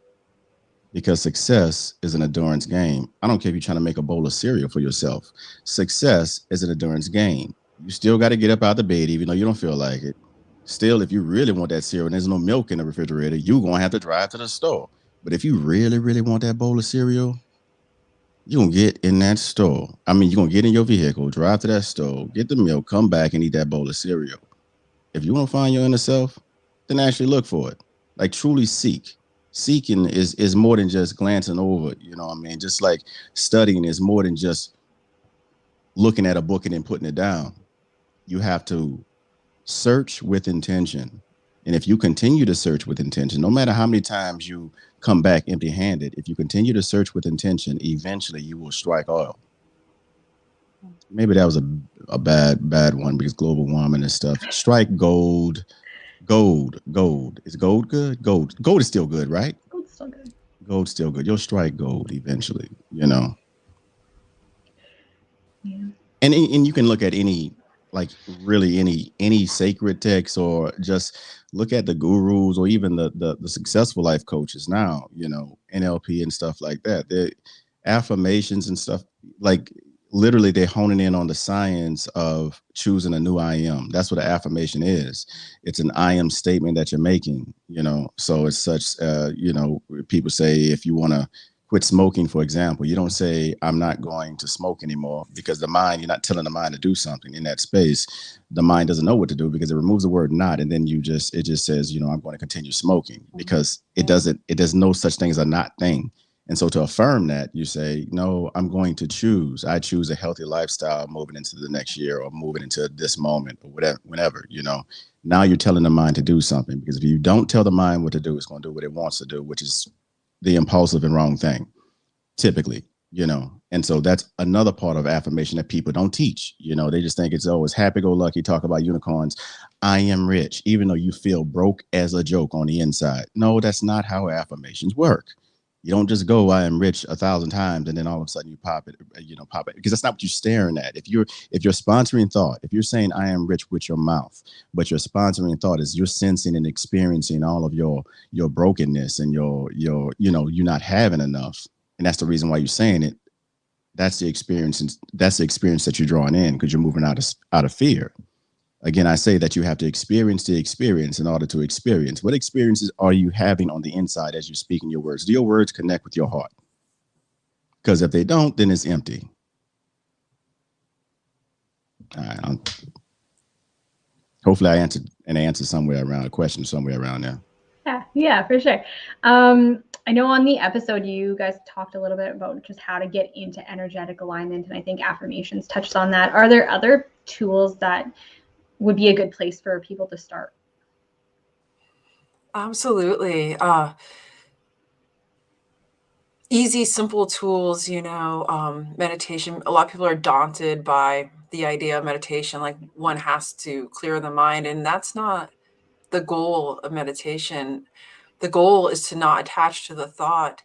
because success is an endurance game. I don't care if you're trying to make a bowl of cereal for yourself. Success is an endurance game. You still got to get up out of bed, even though you don't feel like it. Still, if you really want that cereal and there's no milk in the refrigerator, you're going to have to drive to the store. But if you really, really want that bowl of cereal, you're going to get in that store. You're going to get in your vehicle, drive to that store, get the milk, come back and eat that bowl of cereal. If you want to find your inner self, then actually look for it. Like, truly seek. Seeking is more than just glancing over, Just like studying is more than just looking at a book and then putting it down. You have to search with intention. And if you continue to search with intention, no matter how many times you come back empty-handed, if you continue to search with intention, eventually you will strike oil. Maybe that was a bad one, because global warming and stuff. Strike gold. Gold. Is gold good? Gold is still good, right?
Gold's still good.
Gold's still good. You'll strike gold eventually,
Yeah.
And you can look at any sacred text, or just look at the gurus, or even the successful life coaches now, NLP and stuff like that. The affirmations and stuff, like literally they're honing in on the science of choosing a new I am. That's what an affirmation is. It's an I am statement that you're making, so it's such, people say, if you want to quit smoking, for example, you don't say, I'm not going to smoke anymore, because you're not telling the mind to do something in that space. The mind doesn't know what to do, because it removes the word not, and then it just says, I'm going to continue smoking, because there's no such thing as a not thing. And so to affirm that, you say, no, I'm going to choose. I choose a healthy lifestyle moving into the next year, or moving into this moment, or whenever. Now you're telling the mind to do something, because if you don't tell the mind what to do, it's going to do what it wants to do, which is the impulsive and wrong thing, typically, and so that's another part of affirmation that people don't teach. They just think it's always happy-go-lucky, talk about unicorns. I am rich, even though you feel broke as a joke on the inside. No, that's not how affirmations work. You don't just go, I am rich 1,000 times, and then all of a sudden you pop it, because that's not what you're staring at. If you're sponsoring thought, if you're saying I am rich with your mouth, but your sponsoring thought is you're sensing and experiencing all of your brokenness and your you're not having enough, and that's the reason why you're saying it. That's the experience, and that's the experience that you're drawing in, because you're moving out of fear. Again, I say that you have to experience the experience in order to experience. What experiences are you having on the inside as you're speaking your words? Do your words connect with your heart? Because if they don't, then it's empty. All right. Hopefully I answered an answer somewhere around, a question somewhere around there.
Yeah, for sure. I know on the episode you guys talked a little bit about just how to get into energetic alignment, and I think affirmations touched on that. Are there other tools that would be a good place for people to start?
Absolutely. Easy, simple tools, meditation. A lot of people are daunted by the idea of meditation, like one has to clear the mind, and that's not the goal of meditation. The goal is to not attach to the thought.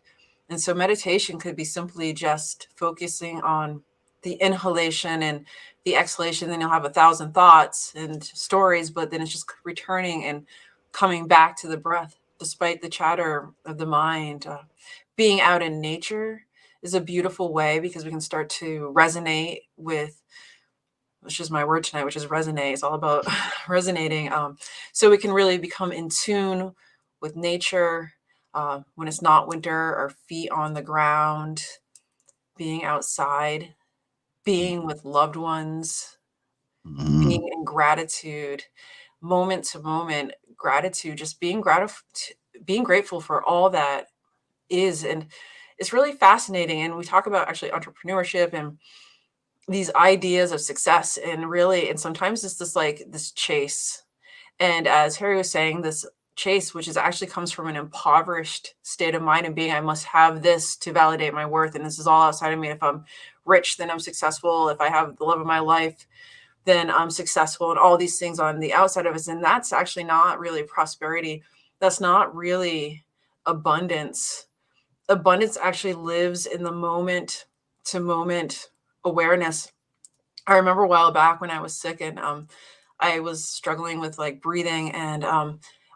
And so meditation could be simply just focusing on the inhalation and the exhalation. Then you'll have 1,000 thoughts and stories, but then it's just returning and coming back to the breath, despite the chatter of the mind. Being out in nature is a beautiful way, because we can start to resonate with, which is my word tonight, which is resonate. It's all about resonating. So we can really become in tune with nature when it's not winter, our feet on the ground, being outside, being with loved ones, being in gratitude, moment to moment gratitude, just being grateful for all that is. And it's really fascinating. And we talk about actually entrepreneurship and these ideas of success, and sometimes it's this chase. And as Harry was saying, this chase, which is actually comes from an impoverished state of mind and being, I must have this to validate my worth. And this is all outside of me. If I'm rich, then I'm successful. If I have the love of my life, then I'm successful, and all these things on the outside of us. And that's actually not really prosperity. That's not really abundance. Abundance actually lives in the moment to moment awareness. I remember a while back when I was sick and I was struggling with breathing, and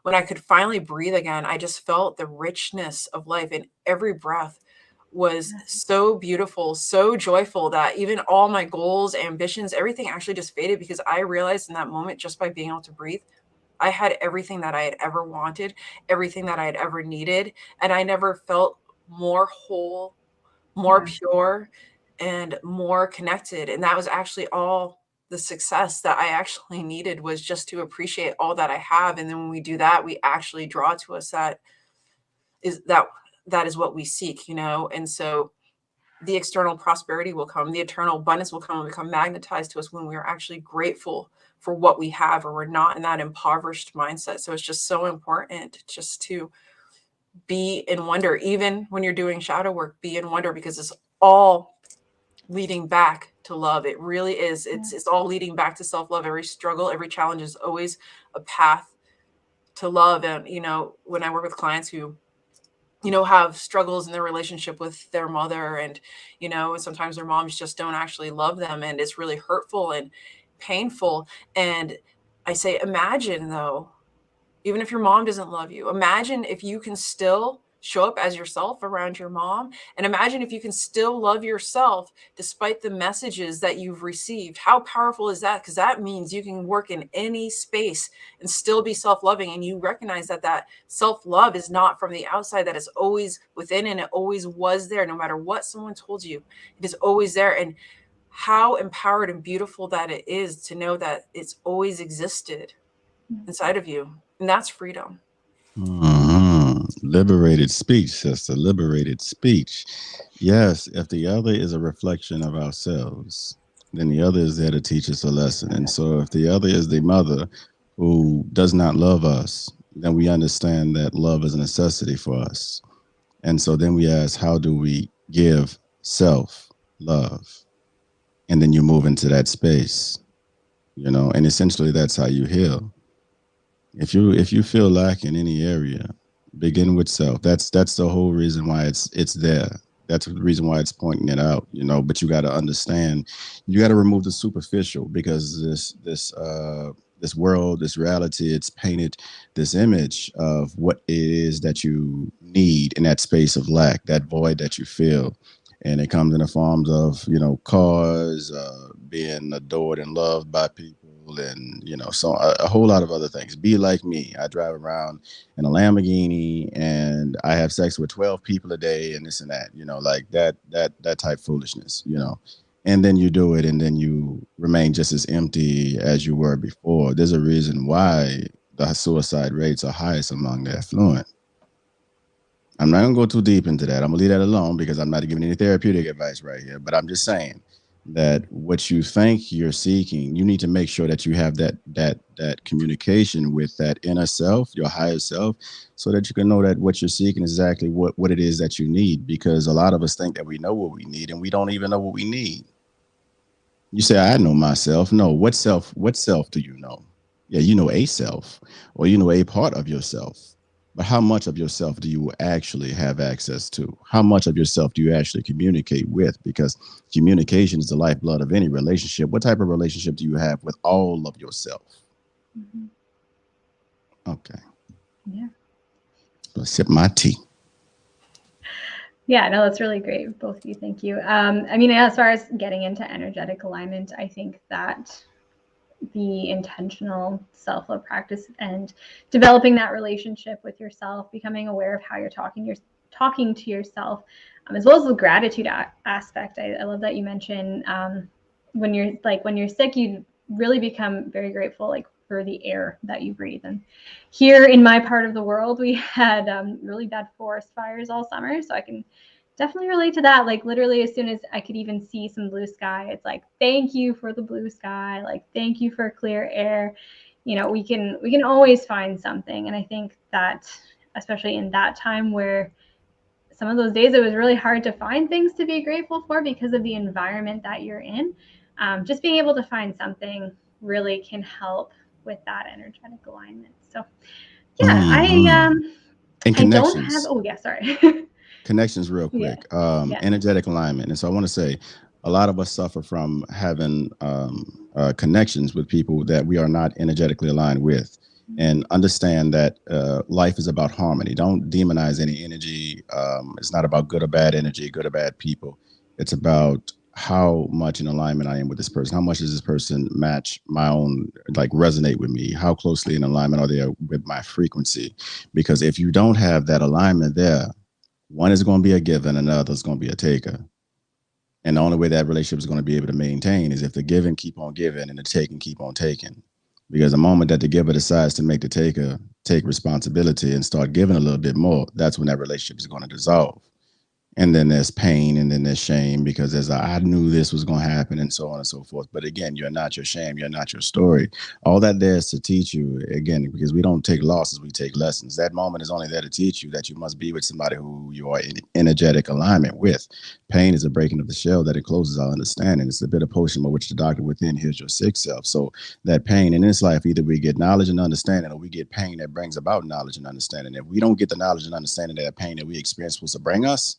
when I could finally breathe again, I just felt the richness of life, and every breath was so beautiful, so joyful, that even all my goals, ambitions, everything actually just faded, because I realized in that moment, just by being able to breathe, I had everything that I had ever wanted, everything that I had ever needed, and I never felt more whole, more pure, and more connected. And that was actually all the success that I actually needed, was just to appreciate all that I have. And then when we do that, we actually draw to us that is what we seek, And so the external prosperity will come, the eternal abundance will come, and become magnetized to us when we are actually grateful for what we have, or we're not in that impoverished mindset. So it's just so important just to be in wonder. Even when you're doing shadow work, be in wonder, because it's all leading back to love. It really is. It's all leading back to self-love. Every struggle, every challenge is always a path to love. And, when I work with clients who, have struggles in their relationship with their mother, and, sometimes their moms just don't actually love them, and it's really hurtful and painful. And I say, imagine though, even if your mom doesn't love you, imagine if you can still show up as yourself around your mom. And imagine if you can still love yourself despite the messages that you've received. How powerful is that? Because that means you can work in any space and still be self-loving. And you recognize that self-love is not from the outside, that it's always within, and it always was there. No matter what someone told you, it is always there. And how empowered and beautiful that it is to know that it's always existed inside of you. And that's freedom.
Liberated speech, sister. Liberated speech. Yes, if the other is a reflection of ourselves, then the other is there to teach us a lesson. And so if the other is the mother who does not love us, then we understand that love is a necessity for us. And so then we ask, how do we give self-love? And then you move into that space, and essentially that's how you heal. If you feel lack in any area, Begin with self. That's the whole reason why it's there. That's the reason why it's pointing it out, but you got to understand, you got to remove the superficial, because this world, this reality, it's painted this image of what it is that you need in that space of lack, that void that you feel. And it comes in the forms of, cars, being adored and loved by people, and so a whole lot of other things. Be like me. I drive around in a Lamborghini, and I have sex with 12 people a day, and this and that, like that type foolishness, and then you do it, and then you remain just as empty as you were before. There's a reason why the suicide rates are highest among the affluent. I'm not gonna go too deep into that. I'm gonna leave that alone, because I'm not giving any therapeutic advice right here. But I'm just saying that what you think you're seeking, you need to make sure that you have that communication with that inner self, your higher self, so that you can know that what you're seeking is exactly what it is that you need. Because a lot of us think that we know what we need, and we don't even know what we need. You say, I know myself. No, what self? What self do you know? Yeah, you know a self, or you know a part of yourself. But how much of yourself do you actually have access to? How much of yourself do you actually communicate with? Because communication is the lifeblood of any relationship. What type of relationship do you have with all of yourself? Mm-hmm. Okay.
Yeah.
Let's sip my tea.
Yeah, no, that's really great. Both of you. Thank you. I mean, as far as getting into energetic alignment, I think that the intentional self-love practice and developing that relationship with yourself, becoming aware of how you're talking to yourself, as well as the gratitude aspect. I love that you mentioned when you're sick, you really become very grateful, like for the air that you breathe. And here in my part of the world, we had really bad forest fires all summer, so I can definitely relate to that. Like literally as soon as I could even see some blue sky, it's like, thank you for the blue sky. Like, thank you for clear air. We can always find something. And I think that especially in that time where some of those days it was really hard to find things to be grateful for because of the environment that you're in, just being able to find something really can help with that energetic alignment. So yeah,
and
I don't have, oh yeah, sorry.
Connections real quick. Energetic alignment. And so I want to say a lot of us suffer from having connections with people that we are not energetically aligned with. And understand that life is about harmony. Don't demonize any energy. It's not about good or bad energy, good or bad people. It's about how much in alignment I am with this person. How much does this person match my own, like resonate with me? How closely in alignment are they with my frequency? Because if you don't have that alignment there, one is going to be a giver and another is going to be a taker. And the only way that relationship is going to be able to maintain is if the giving keep on giving and the taking keep on taking. Because the moment that the giver decides to make the taker take responsibility and start giving a little bit more, that's when that relationship is going to dissolve. And then there's pain, and then there's shame, because there's I knew this was going to happen, and so on and so forth. But again, you're not your shame. You're not your story. All that there is to teach you, again, because we don't take losses, we take lessons. That moment is only there to teach you that you must be with somebody who you are in energetic alignment with. Pain is a breaking of the shell that encloses our understanding. It's a bit of potion by which the doctor within heals your sick self. So that pain in this life, either we get knowledge and understanding, or we get pain that brings about knowledge and understanding. If we don't get the knowledge and understanding that pain that we experience was to bring us,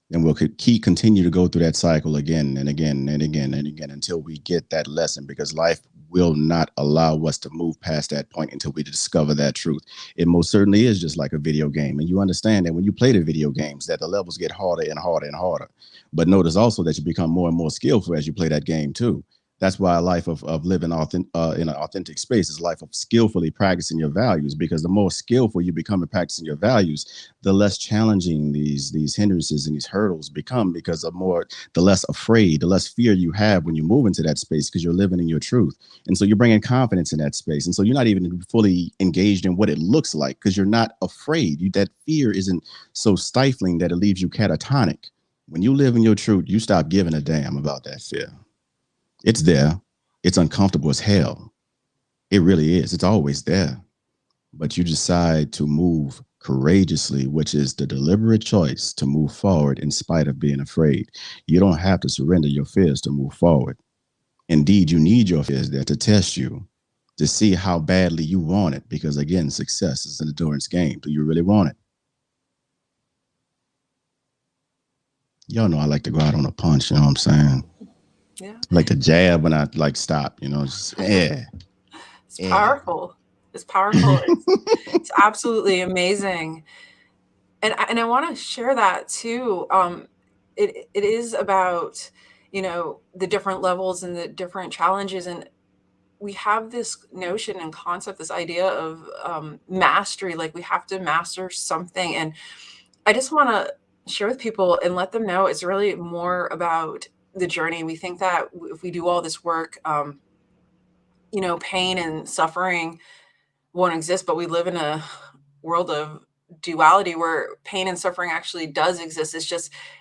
then we'll continue to go through that cycle again and again and again and again until we get that lesson, because life will not allow us to move past that point until we discover that truth. It most certainly is just like a video game. And you understand that when you play the video games, that the levels get harder and harder and harder. But notice also that you become more and more skillful as you play that game too. That's why a life of living in an authentic space is a life of skillfully practicing your values, because the more skillful you become in practicing your values, the less challenging these hindrances and these hurdles become, because the less afraid, the less fear you have when you move into that space, because you're living in your truth. And so you're bringing confidence in that space. And so you're not even fully engaged in what it looks like, because you're not afraid. That fear isn't so stifling that it leaves you catatonic. When you live in your truth, you stop giving a damn about that fear. It's there. It's uncomfortable as hell. It really is. It's always there. But you decide to move courageously, which is the deliberate choice to move forward in spite of being afraid. You don't have to surrender your fears to move forward. Indeed, you need your fears there to test you, to see how badly you want it. Because again, success is an endurance game. Do you really want it? Y'all know I like to go out on a punch, you know what I'm saying?
Yeah.
I like to jab when I like stop, you know, just
It's powerful. It's powerful. It's absolutely amazing. And I want to share that too. It is about, you know, the different levels and the different challenges. And we have this notion and concept, this idea of mastery, like we have to master something. And I just want to share with people and let them know it's really more about the journey. We think that if we do all this work, you know, pain and suffering won't exist, but we live in a world of duality where pain and suffering actually does exist.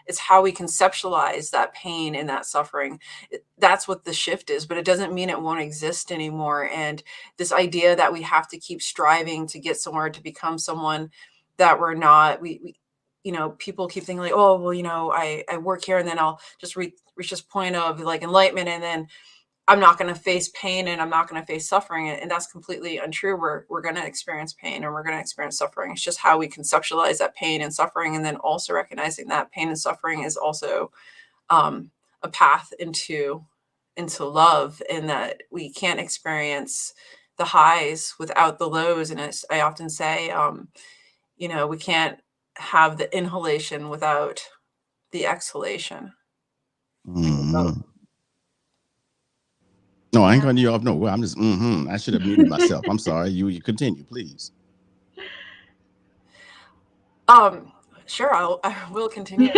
It's how we conceptualize that pain and that suffering. That's what the shift is, but it doesn't mean it won't exist anymore. And this idea that we have to keep striving to get somewhere, to become someone that we're not, we you know, people keep thinking like, oh, well, you know, I work here and then I'll just reach this point of like enlightenment, and then I'm not going to face pain and I'm not going to face suffering. And that's completely untrue. We're going to experience pain and we're going to experience suffering. It's just how we conceptualize that pain and suffering. And then also recognizing that pain and suffering is also a path into love, and that we can't experience the highs without the lows. And as I often say, you know, we can't have the inhalation without the exhalation.
Mm-hmm. No, I ain't cutting you off. No, I'm just, I should have muted myself. I'm sorry. You continue, please.
Sure, I will continue.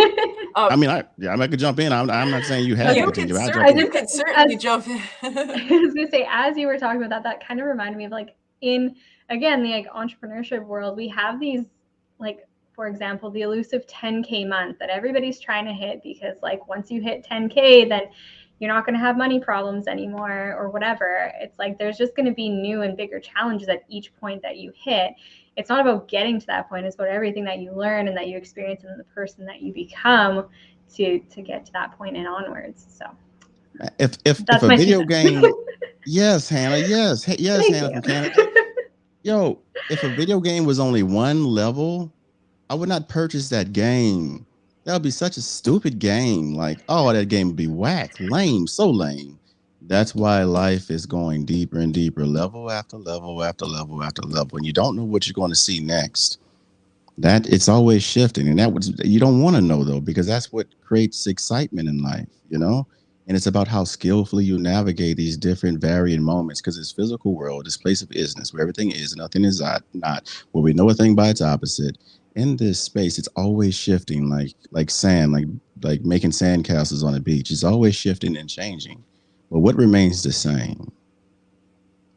I mean, I could jump in. I'm not saying you have to continue.
You can certainly jump in.
I was gonna say, as you were talking about that kind of reminded me of like in, again, the like entrepreneurship world, we have these like, for example, the elusive 10K month that everybody's trying to hit, because like once you hit 10K, then you're not going to have money problems anymore or whatever. It's like there's just going to be new and bigger challenges at each point that you hit. It's not about getting to that point. It's about everything that you learn and that you experience and the person that you become to get to that point and onwards. So
if a video game, yes, Hannah, yes, Hannah from Canada. Yo, if a video game was only one level, I would not purchase that game. That would be such a stupid game. Like, oh, that game would be whack, lame, so lame. That's why life is going deeper and deeper, level after level after level after level. And you don't know what you're going to see next. That it's always shifting. And that was, you don't want to know though, because that's what creates excitement in life, you know? And it's about how skillfully you navigate these different varying moments, because this physical world, this place of isness, where everything is, nothing is not, where we know a thing by its opposite. In this space, it's always shifting, like sand, like making sand castles on a beach. It's always shifting and changing. But what remains the same?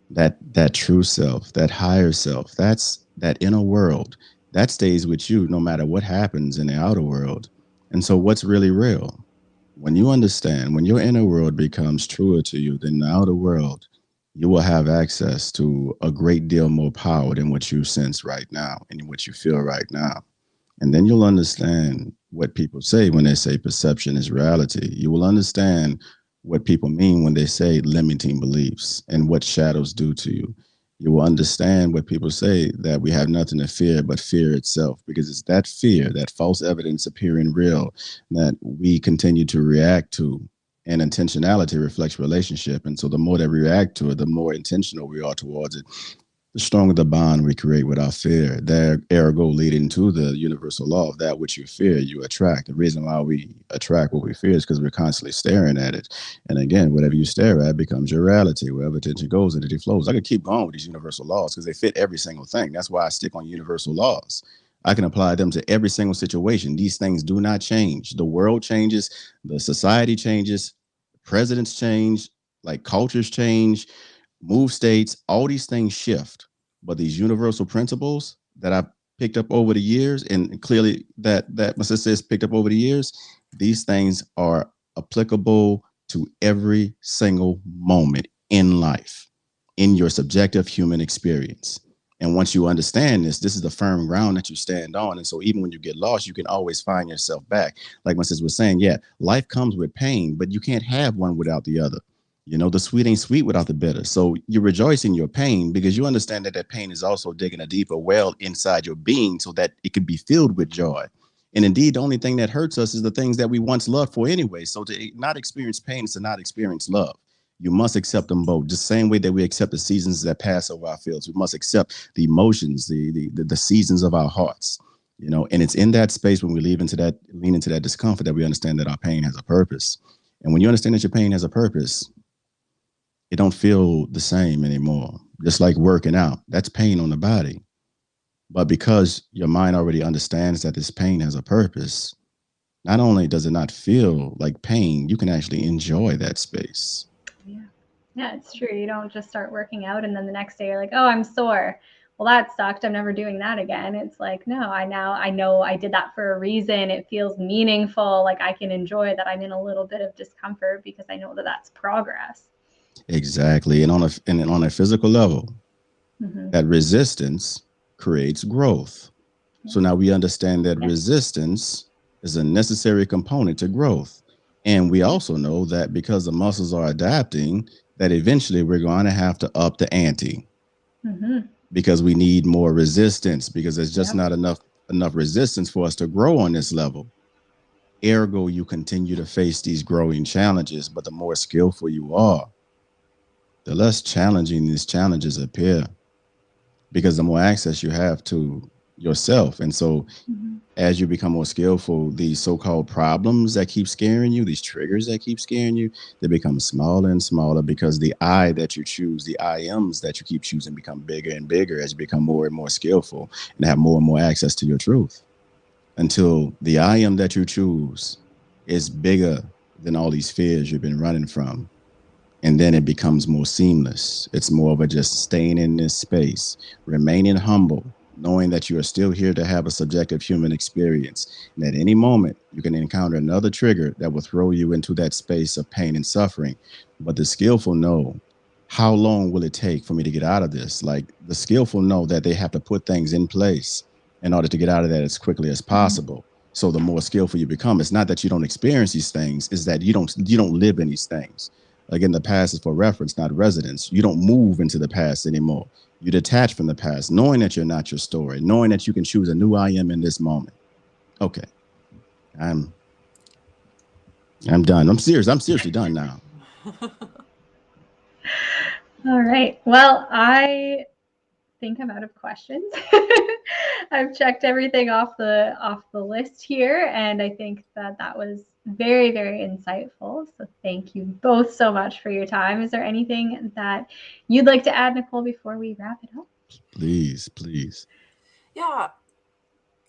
That true self, that higher self, that's that inner world that stays with you no matter what happens in the outer world. And so what's really real? When you understand, when your inner world becomes truer to you than the outer world, you will have access to a great deal more power than what you sense right now and what you feel right now. And then you'll understand what people say when they say perception is reality. You will understand what people mean when they say limiting beliefs and what shadows do to you. You will understand what people say, that we have nothing to fear but fear itself, because it's that fear, that false evidence appearing real, that we continue to react to. And intentionality reflects relationship. And so the more that we react to it, the more intentional we are towards it, the stronger the bond we create with our fear. There, ergo, leading to the universal law of that which you fear, you attract. The reason why we attract what we fear is because we're constantly staring at it. And again, whatever you stare at becomes your reality. Wherever attention goes, energy flows. I could keep going with these universal laws because they fit every single thing. That's why I stick on universal laws. I can apply them to every single situation. These things do not change. The world changes, the society changes, presidents change, like cultures change, move states, all these things shift. But these universal principles that I've picked up over the years, and clearly that my sister has picked up over the years, these things are applicable to every single moment in life, in your subjective human experience. And once you understand this is the firm ground that you stand on. And so even when you get lost, you can always find yourself back. Like my sister was saying, yeah, life comes with pain, but you can't have one without the other. You know, the sweet ain't sweet without the bitter. So you rejoice in your pain because you understand that that pain is also digging a deeper well inside your being so that it can be filled with joy. And indeed, the only thing that hurts us is the things that we once loved for anyway. So to not experience pain is to not experience love. You must accept them both. Just the same way that we accept the seasons that pass over our fields. We must accept the emotions, the seasons of our hearts. You know, and it's in that space when we lean into that discomfort that we understand that our pain has a purpose. And when you understand that your pain has a purpose, it don't feel the same anymore. Just like working out, that's pain on the body. But because your mind already understands that this pain has a purpose, not only does it not feel like pain, you can actually enjoy that space.
Yeah, it's true. You don't just start working out and then the next day you're like, oh, I'm sore. Well, that sucked. I'm never doing that again. It's like, no, I know I did that for a reason. It feels meaningful. Like I can enjoy that I'm in a little bit of discomfort because I know that that's progress.
Exactly. And on a physical level, that resistance creates growth. So now we understand that resistance is a necessary component to growth. And we also know that because the muscles are adapting, that eventually we're going to have to up the ante because we need more resistance because there's just not enough resistance for us to grow on this level. Ergo, you continue to face these growing challenges, but the more skillful you are, the less challenging these challenges appear because the more access you have to yourself. And so as you become more skillful, these so-called problems that keep scaring you, these triggers that keep scaring you, they become smaller and smaller because the I that you choose, the I ams that you keep choosing become bigger and bigger as you become more and more skillful and have more and more access to your truth until the I am that you choose is bigger than all these fears you've been running from. And then it becomes more seamless. It's more of a just staying in this space, remaining humble, knowing that you are still here to have a subjective human experience. And at any moment, you can encounter another trigger that will throw you into that space of pain and suffering. But the skillful know, how long will it take for me to get out of this? Like the skillful know that they have to put things in place in order to get out of that as quickly as possible. So the more skillful you become, it's not that you don't experience these things, it's that you don't live in these things. Again, the past is for reference, not residence. You don't move into the past anymore. You detach from the past, knowing that you're not your story, knowing that you can choose a new I am in this moment. Okay. I'm done. I'm serious. I'm seriously done now.
All right. Well, I think I'm out of questions. I've checked everything off the list here, and I think that was very, very insightful. So thank you both so much for your time. Is there anything that you'd like to add, Nicole, before we wrap it up?
Please.
Yeah,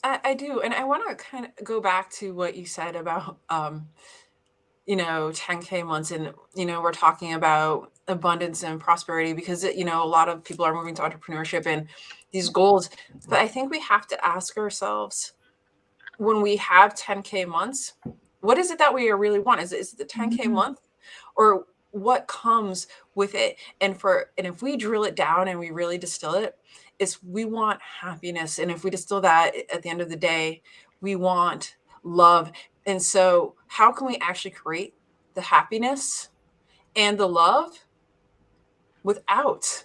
I do. And I want to kind of go back to what you said about, 10K months. And, we're talking about abundance and prosperity because, a lot of people are moving to entrepreneurship and these goals. But I think we have to ask ourselves, when we have 10K months, what is it that we really want? Is it the 10K month, or what comes with it? And if we drill it down and we really distill it, is we want happiness. And if we distill that at the end of the day, we want love. And so how can we actually create the happiness and the love without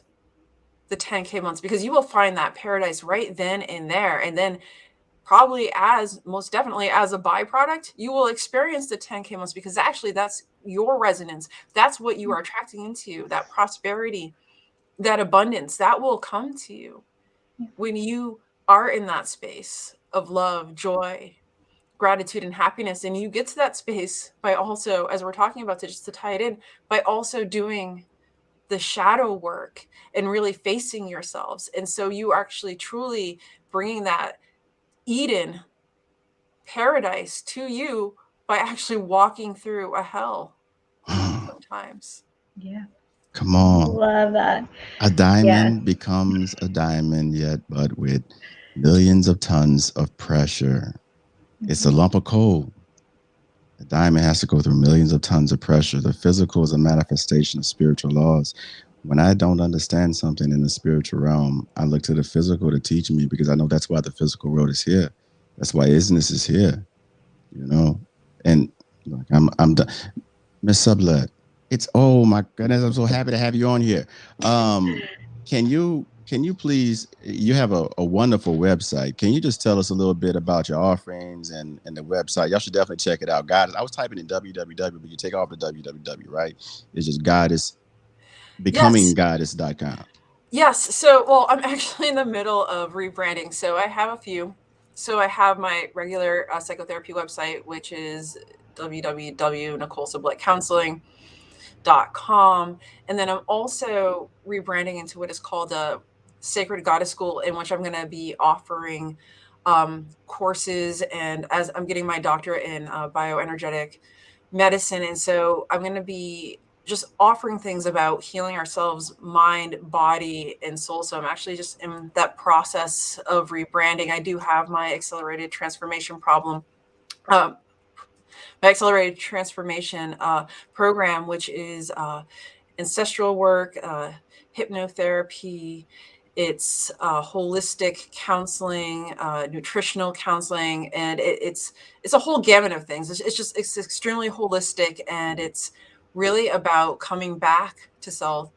the 10K months? Because you will find that paradise right then and there. And then probably most definitely as a byproduct, you will experience the 10K months because actually that's your resonance. That's what you are attracting into, that prosperity, that abundance that will come to you when you are in that space of love, joy, gratitude, and happiness. And you get to that space by also, as we're talking about, just to tie it in, by also doing the shadow work and really facing yourselves. And so you are actually truly bringing that Eden paradise to you by actually walking through a hell sometimes.
Yeah.
Come on.
Love that.
A diamond becomes a diamond, yet but with millions of tons of pressure. It's a lump of coal. A diamond has to go through millions of tons of pressure. The physical is a manifestation of spiritual laws. When I don't understand something in the spiritual realm, I look to the physical to teach me because I know that's why the physical world is here. That's why isness is here, And like I'm done. Miss Sublette, Oh my goodness, I'm so happy to have you on here. Can you please, you have a wonderful website. Can you just tell us a little bit about your offerings and the website? Y'all should definitely check it out. God, I was typing in www, but you take off the www, right? It's just Goddess,
Yes.
becominggoddess.com.
Yes. So, well, I'm actually in the middle of rebranding. So I have a few. So I have my regular psychotherapy website, which is www.NicoleSubletteCounseling.com. And then I'm also rebranding into what is called a Sacred Goddess School, in which I'm going to be offering courses. And as I'm getting my doctorate in bioenergetic medicine, and so I'm going to be just offering things about healing ourselves, mind, body, and soul. So I'm actually just in that process of rebranding. I do have my accelerated transformation program, which is ancestral work, hypnotherapy. It's holistic counseling, nutritional counseling, and it's a whole gamut of things. It's extremely holistic, and it's really about coming back to self,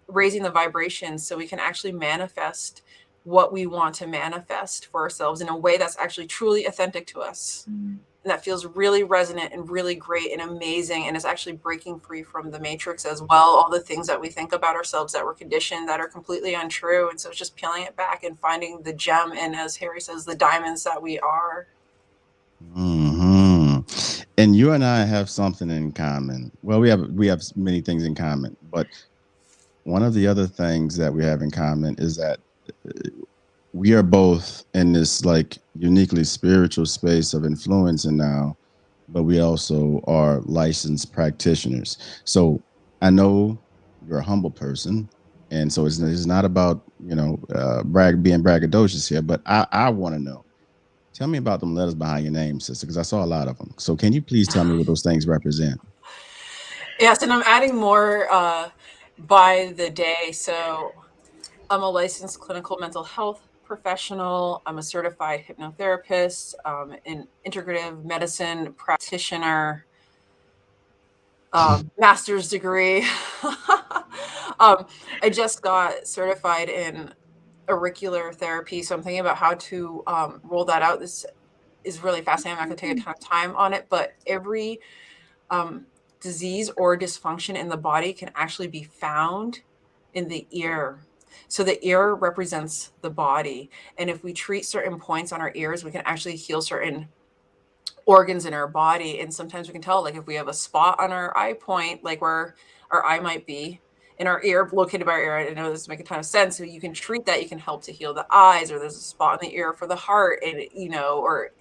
raising the vibration so we can actually manifest what we want to manifest for ourselves in a way that's actually truly authentic to us. And that feels really resonant and really great and amazing, and is actually breaking free from the matrix as well. All the things that we think about ourselves that were conditioned, that are completely untrue. And so it's just peeling it back and finding the gem, and as Harry says, the diamonds that we are.
Mm-hmm. And you and I have something in common. Well, we have many things in common, but one of the other things that we have in common is that we are both in this like uniquely spiritual space of influencing now, but we also are licensed practitioners. So I know you're a humble person, and so it's not about being braggadocious here, but I want to know. Tell me about them letters behind your name, sister, because I saw a lot of them. So can you please tell me what those things represent?
Yes, and I'm adding more by the day. So I'm a licensed clinical mental health professional. I'm a certified hypnotherapist, an integrative medicine practitioner, master's degree. I just got certified in auricular therapy, so I'm thinking about how to roll that out. This is really fascinating. I'm not going to take a ton of time on it, but every disease or dysfunction in the body can actually be found in the ear. So the ear represents the body. And if we treat certain points on our ears, we can actually heal certain organs in our body. And sometimes we can tell, like if we have a spot on our eye point, like where our eye might be, in our ear, located by our ear. I know this makes a ton of sense. So you can treat that. You can help to heal the eyes, or there's a spot in the ear for the heart, and or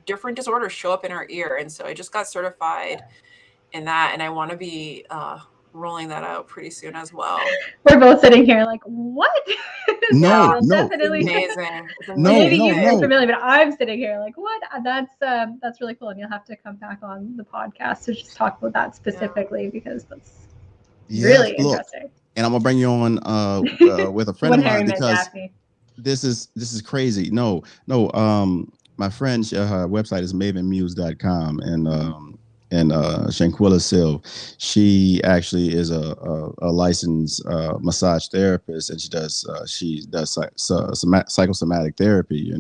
different disorders show up in our ear. And so I just got certified in that, and I want to be rolling that out pretty soon as well.
We're both sitting here like, what?
No,
definitely
amazing.
Maybe you're familiar, but I'm sitting here like, what? That's really cool, and you'll have to come back on the podcast to just talk about that specifically, because that's really interesting.
And I'm gonna bring you on with a friend of mine, because this is crazy. No. My friend, her website is mavenmuse.com, and Shanquilla Silv, she actually is a licensed massage therapist, and she does psychosomatic therapy,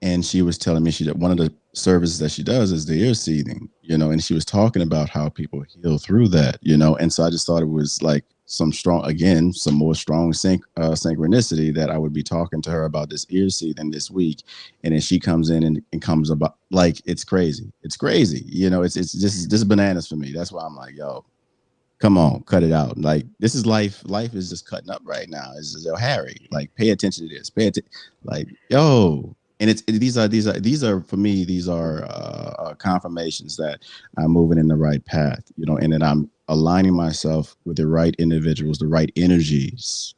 and she was telling me that one of the services that she does is the ear seeding, and she was talking about how people heal through that, and so I just thought it was like some more strong synchronicity that I would be talking to her about this ear seeding this week, and then she comes in and comes about like it's crazy, it's just bananas for me. That's why I'm like, yo, come on, cut it out. Like, this is life is just cutting up right now. It's Harry, like, pay attention to this, like, yo. And these are for me, these are confirmations that I'm moving in the right path, and that I'm aligning myself with the right individuals, the right energies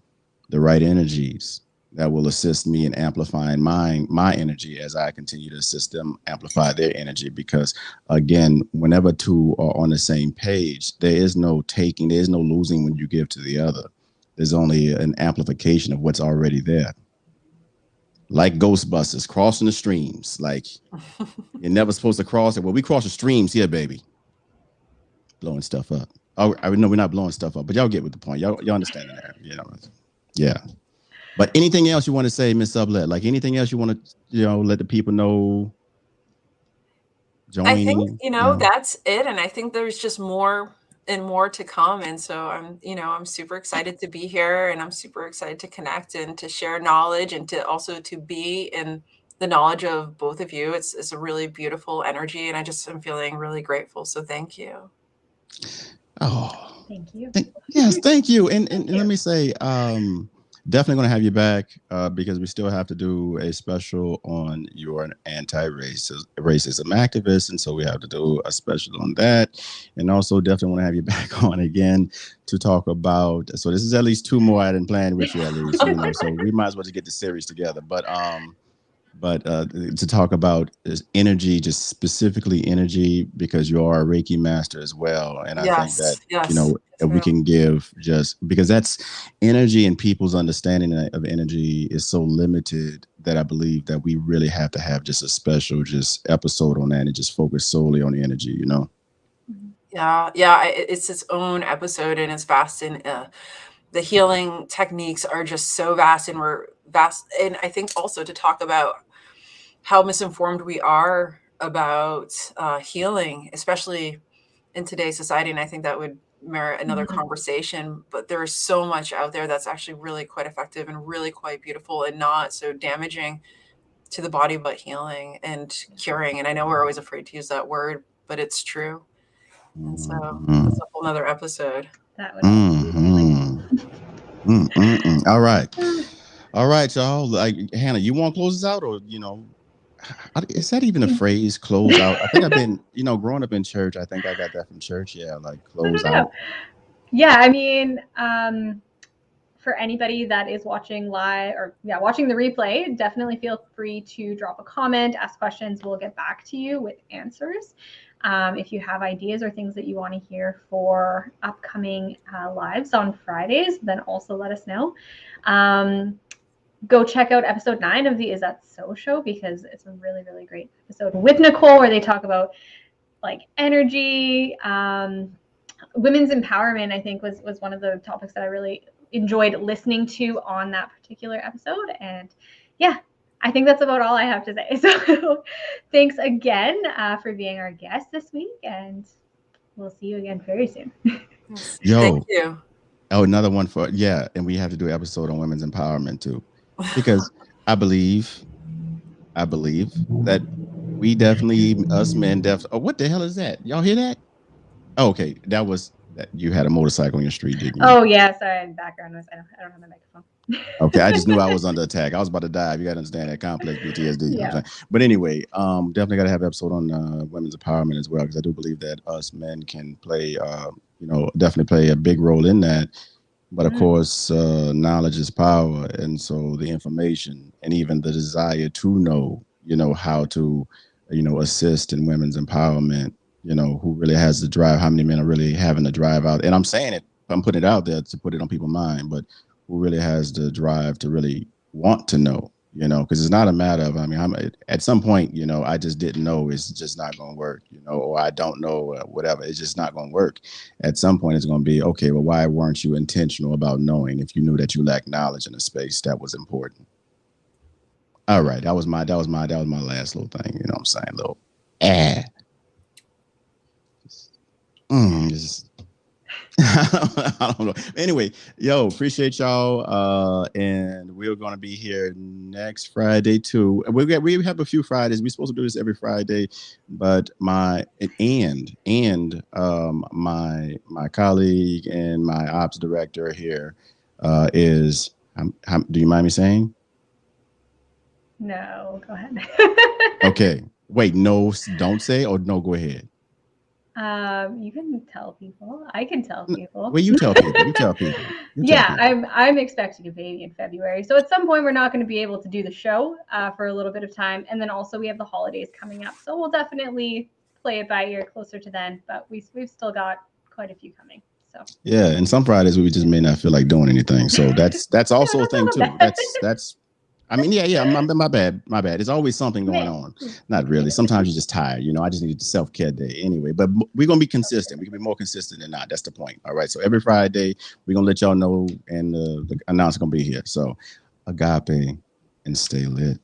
that will assist me in amplifying my energy as I continue to assist them amplify their energy. Because again, whenever two are on the same page, there is no taking, there is no losing when you give to the other. There's only an amplification of what's already there. Like Ghostbusters, crossing the streams. Like, you're never supposed to cross it. Well, we cross the streams here, baby. Blowing stuff up. Oh, I know we're not blowing stuff up, but y'all get with the point. Y'all understand there, Yeah. But anything else you want to say, Miss Sublette? Like anything else you want to, let the people know?
I think, that's it. And I think there's just more and more to come. And so I'm super excited to be here, and I'm super excited to connect and to share knowledge, and to also to be in the knowledge of both of you. It's a really beautiful energy, and I'm feeling really grateful. So thank you.
Oh,
thank you.
Yes, thank you. And let me say, definitely going to have you back because we still have to do a special on your anti-racism activist, and so we have to do a special on that. And also definitely want to have you back on again to talk about. So this is at least 2 more I didn't plan with you, at least. So we might as well just get the series together. But to talk about is energy, just specifically energy, because you are a Reiki master as well. And I think that, if we can give just because that's energy, and people's understanding of energy is so limited that I believe that we really have to have just a special episode on that and just focus solely on the energy,
Yeah. It's its own episode, and it's vast, and the healing techniques are just so vast, and we're vast. And I think also to talk about how misinformed we are about healing, especially in today's society. And I think that would merit another conversation, but there is so much out there that's actually really quite effective and really quite beautiful, and not so damaging to the body, but healing and curing. And I know we're always afraid to use that word, but it's true. And so that's a whole nother episode.
That would
All right, y'all. Like, Hannah, you want to close this out, or is that even a phrase, close out? I think I've been, growing up in church, I think I got that from church. Yeah, like close out.
Yeah, I mean, for anybody that is watching live or watching the replay, definitely feel free to drop a comment, ask questions. We'll get back to you with answers. If you have ideas or things that you want to hear for upcoming lives on Fridays, then also let us know. Go check out episode 9 of the Is That So show, because it's a really, really great episode with Nicole, where they talk about like energy, women's empowerment. I think was one of the topics that I really enjoyed listening to on that particular episode. And yeah, I think that's about all I have to say. So thanks again for being our guest this week, and we'll see you again very soon.
Thank you.
Oh, another one and we have to do an episode on women's empowerment too, because I believe that we definitely, us men, oh, what the hell is that? Y'all hear that? Oh, okay, that was that you had a motorcycle on your street, didn't you?
Oh yeah, sorry, background noise. I don't have my microphone.
Okay, I just knew I was under attack. I was about to die. You got to understand that complex PTSD.
Yeah.
But anyway, definitely got to have an episode on women's empowerment as well, because I do believe that us men can play, definitely play a big role in that. But of course, knowledge is power, and so the information and even the desire to know, how to, assist in women's empowerment. Who really has the drive? How many men are really having the drive out? And I'm saying it, I'm putting it out there to put it on people's mind, but who really has the drive to really want to know, because it's not a matter of, at some point, I just didn't know, it's just not going to work, or I don't know, whatever, it's just not going to work. At some point, it's going to be, okay, well, why weren't you intentional about knowing if you knew that you lacked knowledge in a space that was important? All right, that was my last little thing, what I'm saying, little I don't know. Anyway, appreciate y'all. And we're gonna be here next Friday too. We have a few Fridays. We're supposed to do this every Friday, but my colleague and my ops director here is. Do you mind me saying?
No, go ahead.
Okay. Wait, no, don't say, or no, go ahead.
You can tell people. I can tell people.
Well, you tell people. You tell people.
I'm expecting a baby in February. So at some point we're not going to be able to do the show for a little bit of time. And then also we have the holidays coming up. So we'll definitely play it by ear closer to then. But we've still got quite a few coming. So
yeah, and some Fridays we just may not feel like doing anything. So that's also a thing too. That's I mean, yeah. My bad. There's always something going on. Not really. Sometimes you're just tired. I just needed a self-care day anyway. But we're gonna be consistent. We can be more consistent than not. That's the point. All right. So every Friday, we're gonna let y'all know, and the announcer gonna be here. So, Agape and stay lit.